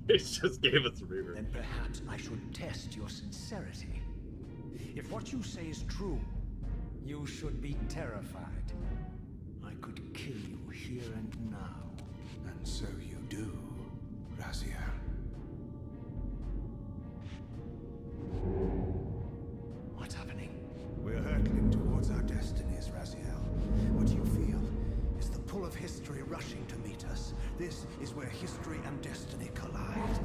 He just gave us a Reaver. Then perhaps I should test your sincerity. If what you say is true, you should be terrified. I could kill you here and now. And so you do, Raziel. What's happening? We're hurtling towards our destinies, Raziel. What you feel is the pull of history rushing to meet us. This is where history and destiny collide.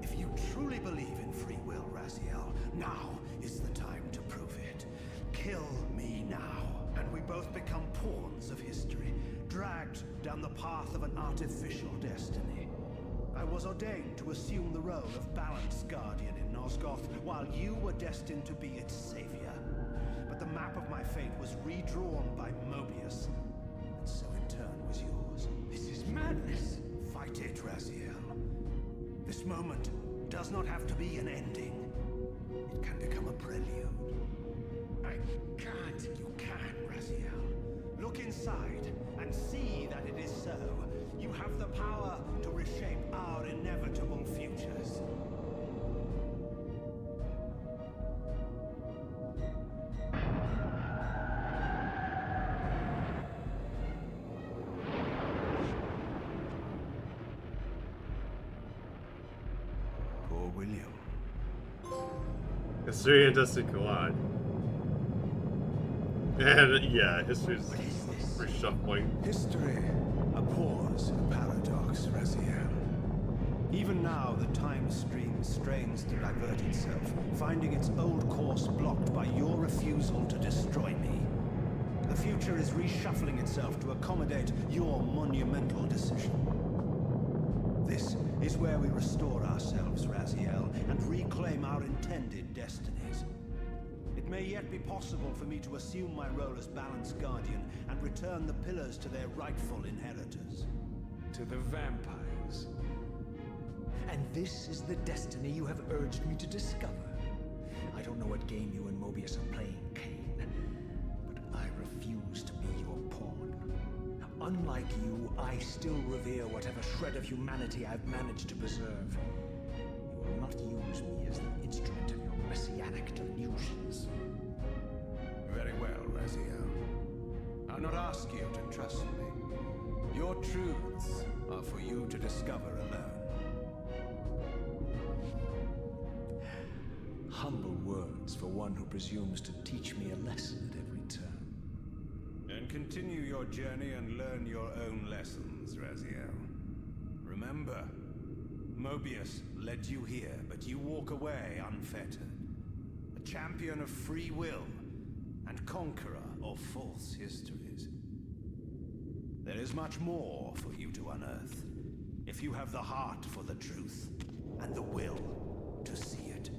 If you truly believe in free will, Raziel, now is the time to prove it. Kill me now, and we both become pawns of history, dragged down the path of an artificial destiny. I was ordained to assume the role of balanced guardian in Nosgoth, while you were destined to be its savior. But the map of my fate was redrawn by Mobius, and so in turn was yours. This is madness. Fight it, Raziel. This moment does not have to be an ending. It can become a prelude. I can't. You can, Raziel. Look inside and see that it is so. You have the power to reshape our inevitable futures. Poor William. History and destiny collide. And yeah, history's What is this? reshuffling. History abhors a paradox, Raziel. Even now, the time stream strains to divert itself, finding its old course blocked by your refusal to destroy me. The future is reshuffling itself to accommodate your monumental decision. This is where we restore ourselves, Raziel, and reclaim our intended destinies. It may yet be possible for me to assume my role as balanced guardian and return the pillars to their rightful inheritors. To the vampires. And this is the destiny you have urged me to discover. I don't know what game you and Mobius are playing, Kain, but I refuse to be your pawn. Unlike you, I still revere whatever shred of humanity I've managed to preserve. You will not use me as the instrument of your messianic delusions. Very well, Raziel. I'll not ask you to trust me. Your truths are for you to discover alone. Humble words for one who presumes to teach me a lesson at every Continue your journey and learn your own lessons, Raziel. Remember, Mobius led you here, but you walk away unfettered. A champion of free will and conqueror of false histories. There is much more for you to unearth, if you have the heart for the truth and the will to see it.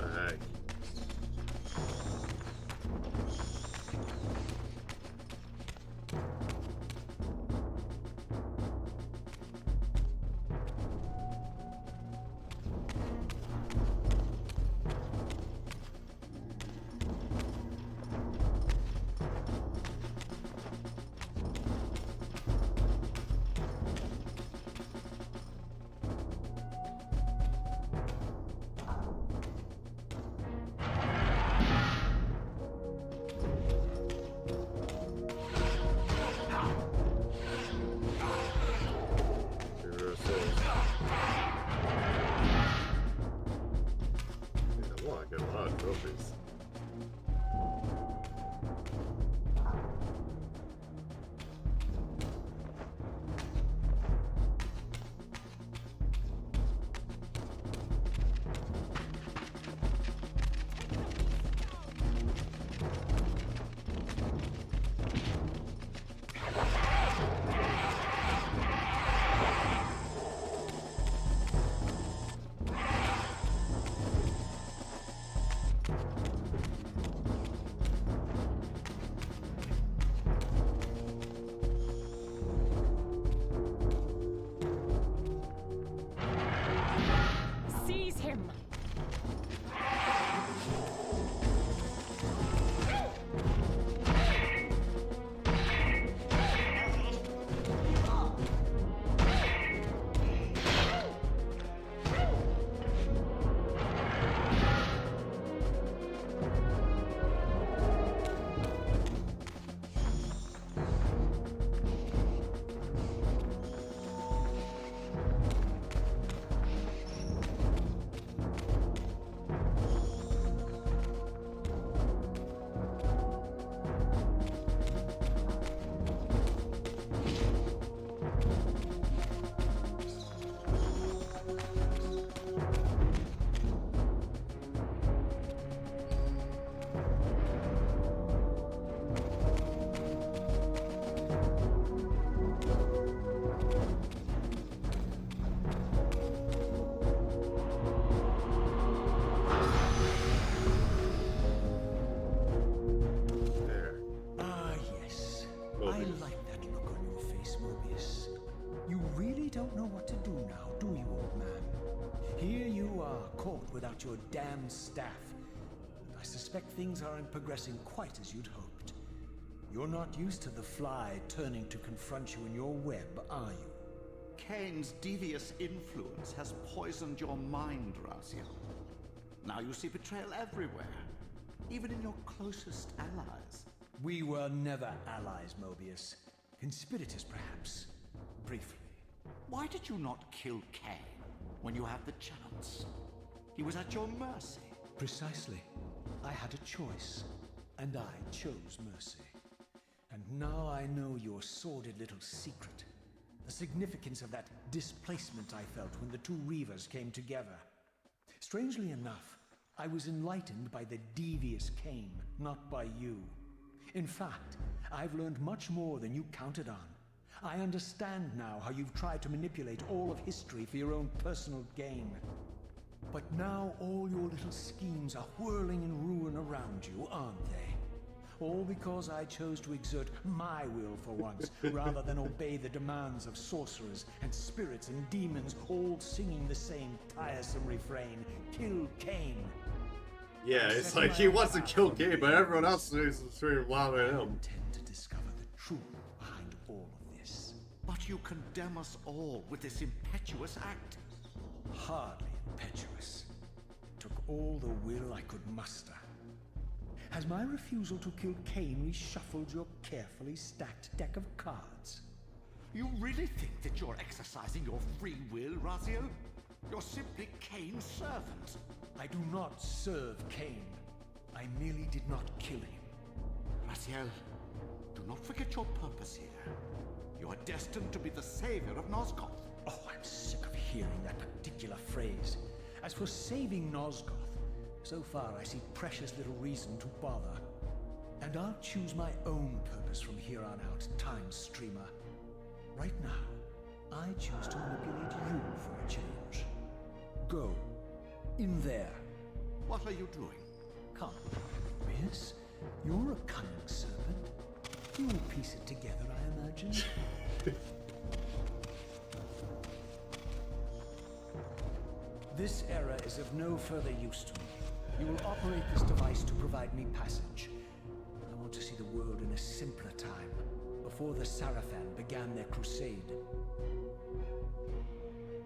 Heck. Trophies. Seize him! I like that look on your face, Mobius. You really don't know what to do now, do you, old man? Here you are, caught without your damn staff. I suspect things aren't progressing quite as you'd hoped. You're not used to the fly turning to confront you in your web, are you? Kain's devious influence has poisoned your mind, Raziel. Now you see betrayal everywhere, even in your closest allies. We were never allies, Mobius. Conspirators, perhaps. Briefly. Why did you not kill Kain when you had the chance? He was at your mercy. Precisely. I had a choice, and I chose mercy. And now I know your sordid little secret. The significance of that displacement I felt when the two Reavers came together. Strangely enough, I was enlightened by the devious Kain, not by you. In fact, I've learned much more than you counted on. I understand now how you've tried to manipulate all of history for your own personal gain. But now all your little schemes are whirling in ruin around you, aren't they? All because I chose to exert my will for once, rather than obey the demands of sorcerers and spirits and demons, all singing the same tiresome refrain, "Kill Kain." Yeah, it's like he wants to kill Kain, but everyone else is screaming louder than I him. intend to discover the truth behind all of this. But you condemn us all with this impetuous act? Hardly impetuous. Took all the will I could muster. Has my refusal to kill Kain reshuffled your carefully stacked deck of cards? You really think that you're exercising your free will, Raziel? You're simply Kain's servant. I do not serve Kain. I merely did not kill him. Raziel, do not forget your purpose here. You are destined to be the savior of Nosgoth. Oh, I'm sick of hearing that particular phrase. As for saving Nosgoth, so far I see precious little reason to bother. And I'll choose my own purpose from here on out, Time Streamer. Right now, I choose to manipulate you for a change. Go. In there. What are you doing? Come, Mobius. You're a cunning serpent. You'll piece it together, I imagine. This era is of no further use to me. You will operate this device to provide me passage. I want to see the world in a simpler time, before the Sarafan began their crusade.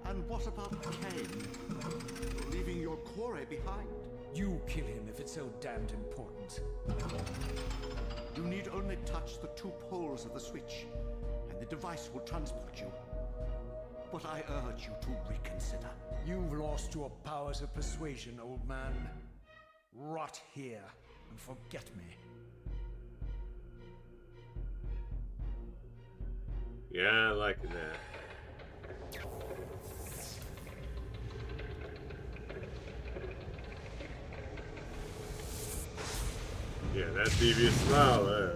And what about Kain? You're leaving your core behind? You kill him if it's so damned important. You need only touch the two poles of the switch, and the device will transport you. But I urge you to reconsider. You've lost your powers of persuasion, old man. Rot here and forget me. Yeah, I like that. Yeah, that devious smile there.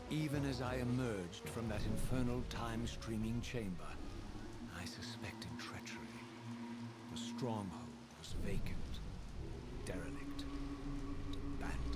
Even as I emerged from that infernal time-streaming chamber, I suspected treachery. The stronghold was vacant, derelict, abandoned.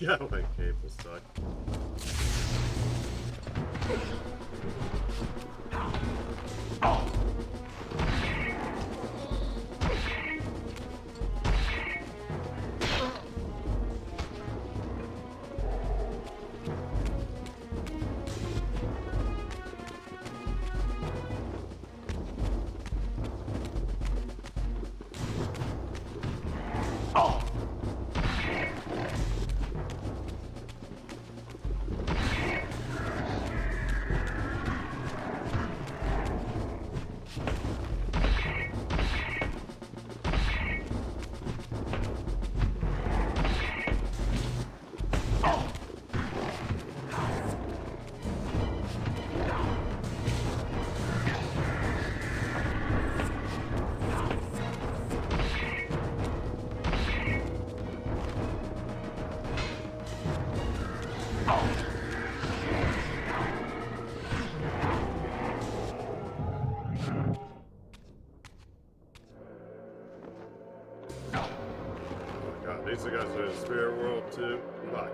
Yeah, my cable stuck. God, these guys are in the spirit world too. Fuck.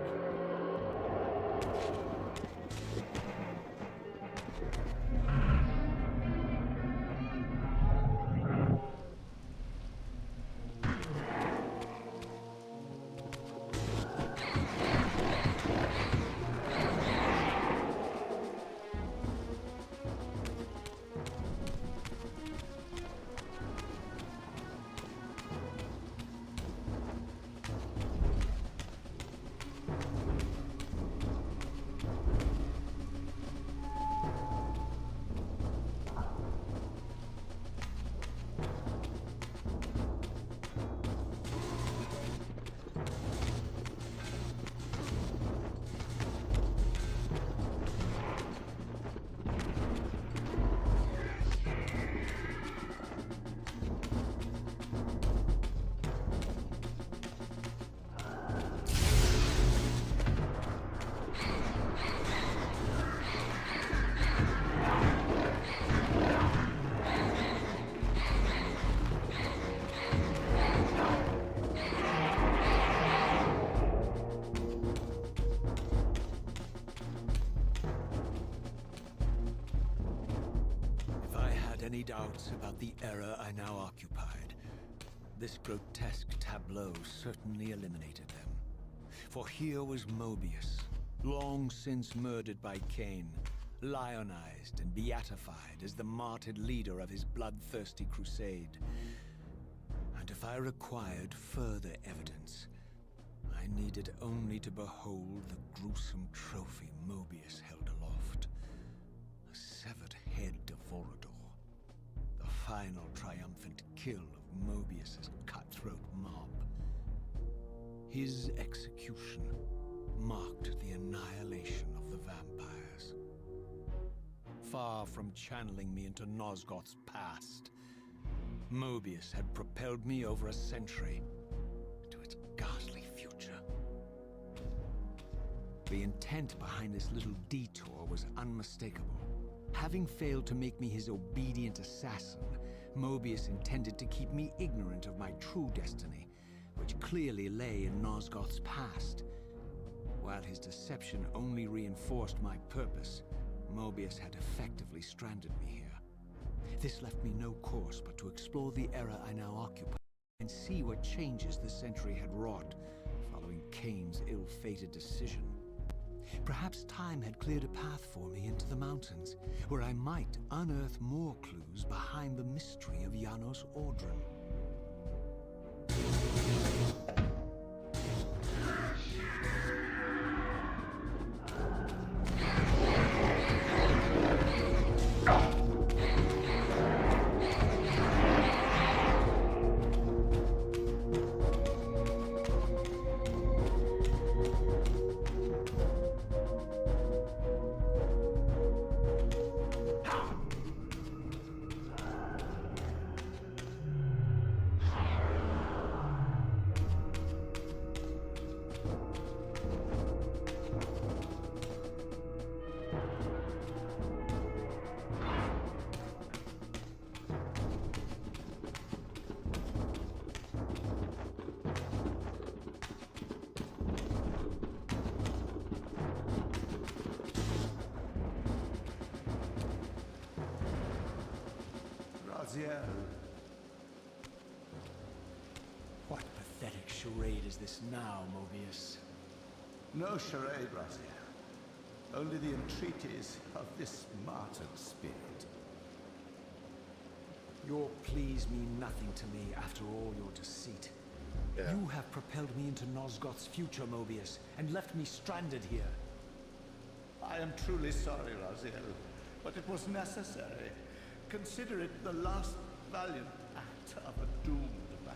Any doubts about the era I now occupied, this grotesque tableau certainly eliminated them. For here was Mobius, long since murdered by Kain, lionized and beatified as the martyred leader of his bloodthirsty crusade. And if I required further evidence, I needed only to behold the gruesome trophy Mobius held aloft. A severed head of Vorador. The final triumphant kill of Mobius's cutthroat mob. His execution marked the annihilation of the vampires. Far from channeling me into Nosgoth's past, Mobius had propelled me over a century to its ghastly future. The intent behind this little detour was unmistakable. Having failed to make me his obedient assassin, Mobius intended to keep me ignorant of my true destiny, which clearly lay in Nosgoth's past. While his deception only reinforced my purpose, Mobius had effectively stranded me here. This left me no course but to explore the era I now occupy and see what changes the century had wrought following Kain's ill-fated decision. Perhaps time had cleared a path for me into the mountains, where I might unearth more clues behind the mystery of Janos Audron. Raziel. What pathetic charade is this now, Mobius? No charade, Raziel. Only the entreaties of this martyred spirit. Your pleas mean nothing to me after all your deceit. Yeah. You have propelled me into Nosgoth's future, Mobius, and left me stranded here. I am truly sorry, Raziel, but it was necessary. Consider it the last valiant act of a doomed man.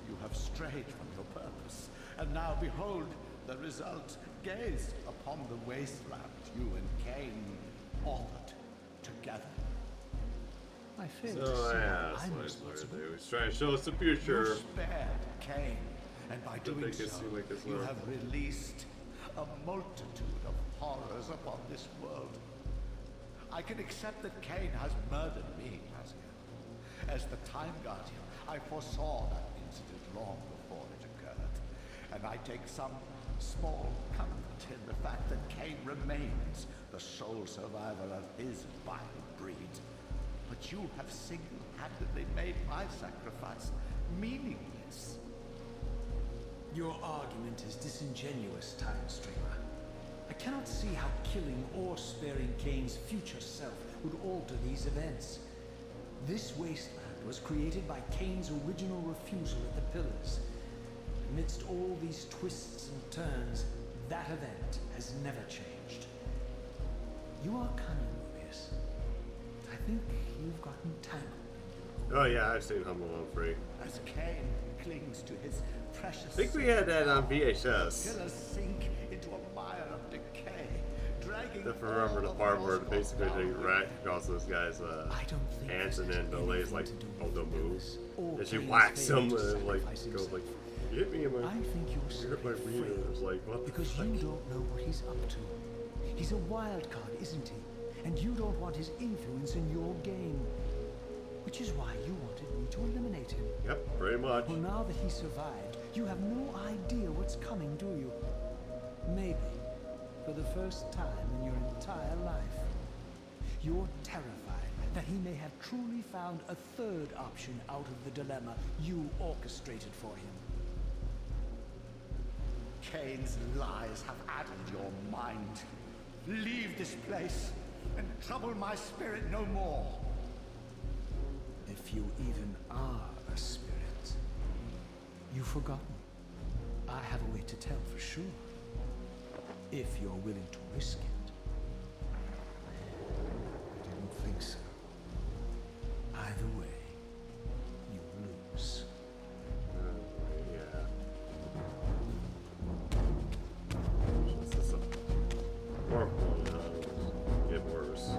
You have strayed from your purpose, and now behold the result. Gaze upon the wasteland you and Kain authored together. I fail So to see yeah, that I'm that's responsible. what he was trying to show us the You future. spared Kain, and by doing make it so, seem like it's you love. have released a multitude of horrors upon this world. I can accept that Kain has murdered me, Raziel. As the Time Guardian, I foresaw that incident long before it occurred, and I take some small comfort in the fact that Kain remains the sole survivor of his vile breed. But you have single-handedly made my sacrifice meaningless. Your argument is disingenuous, Time Streamer. I cannot see how killing or sparing Kain's future self would alter these events. This wasteland was created by Kain's original refusal at the Pillars. Amidst all these twists and turns, that event has never changed. You are cunning, Mobius. I think you've gotten tangled. Oh yeah, I've seen Home Alone 3. As Kain clings to his precious... I think we had that on VHS. Pillars sink into a mire of decay, dragging... If I remember the all part of where Nosgoth basically they down. rat across this guy's I don't think hands, and this then has Belay's anything like, to do oh, with don't the move. Pillars or And she Kain's whacks failure him to and like sacrifice goes himself. like, you hit me in my, I think you're you hurt my simply wiener. afraid It was like, what the because fuck? you don't know what he's up to. He's a wild card, isn't he? And you don't want his influence in your game. Which is why you wanted me to eliminate him. Yep, pretty much. Well, now that he survived, you have no idea what's coming, do you? Maybe, for the first time in your entire life, you're terrified that he may have truly found a third option out of the dilemma you orchestrated for him. Kain's lies have addled your mind. Leave this place and trouble my spirit no more. If you even are a spirit, you've forgotten. I have a way to tell for sure. If you're willing to risk it. I didn't think so. Either way, you lose. Yeah. This is a horrible, get worse.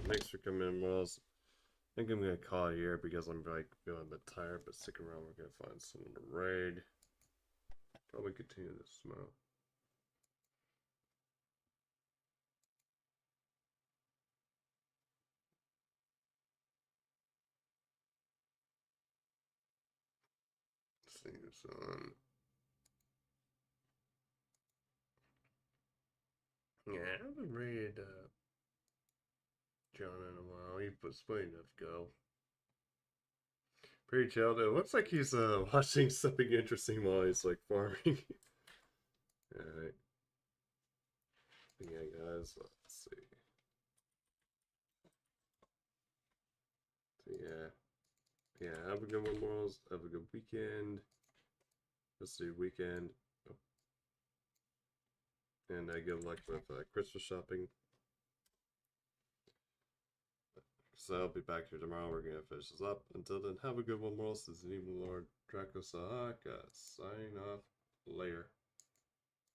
thanks for coming in, Wells. I think I'm gonna call it here because I'm like feeling a bit tired, but stick around, we're gonna find someone to raid. Probably continue this tomorrow. See who's on. Yeah, I haven't raided John in a while. He was playing enough go. Pretty chilled. It looks like he's watching something interesting while he's like farming. Alright. Yeah, guys, let's see. So, yeah, have a good one, morals. Have a good weekend. Let's see, weekend. Oh. And good luck with Christmas shopping. So I'll be back here tomorrow. We're gonna finish this up. Until then, have a good one, morals. This is Evil Lord Draco Sahaka signing off later.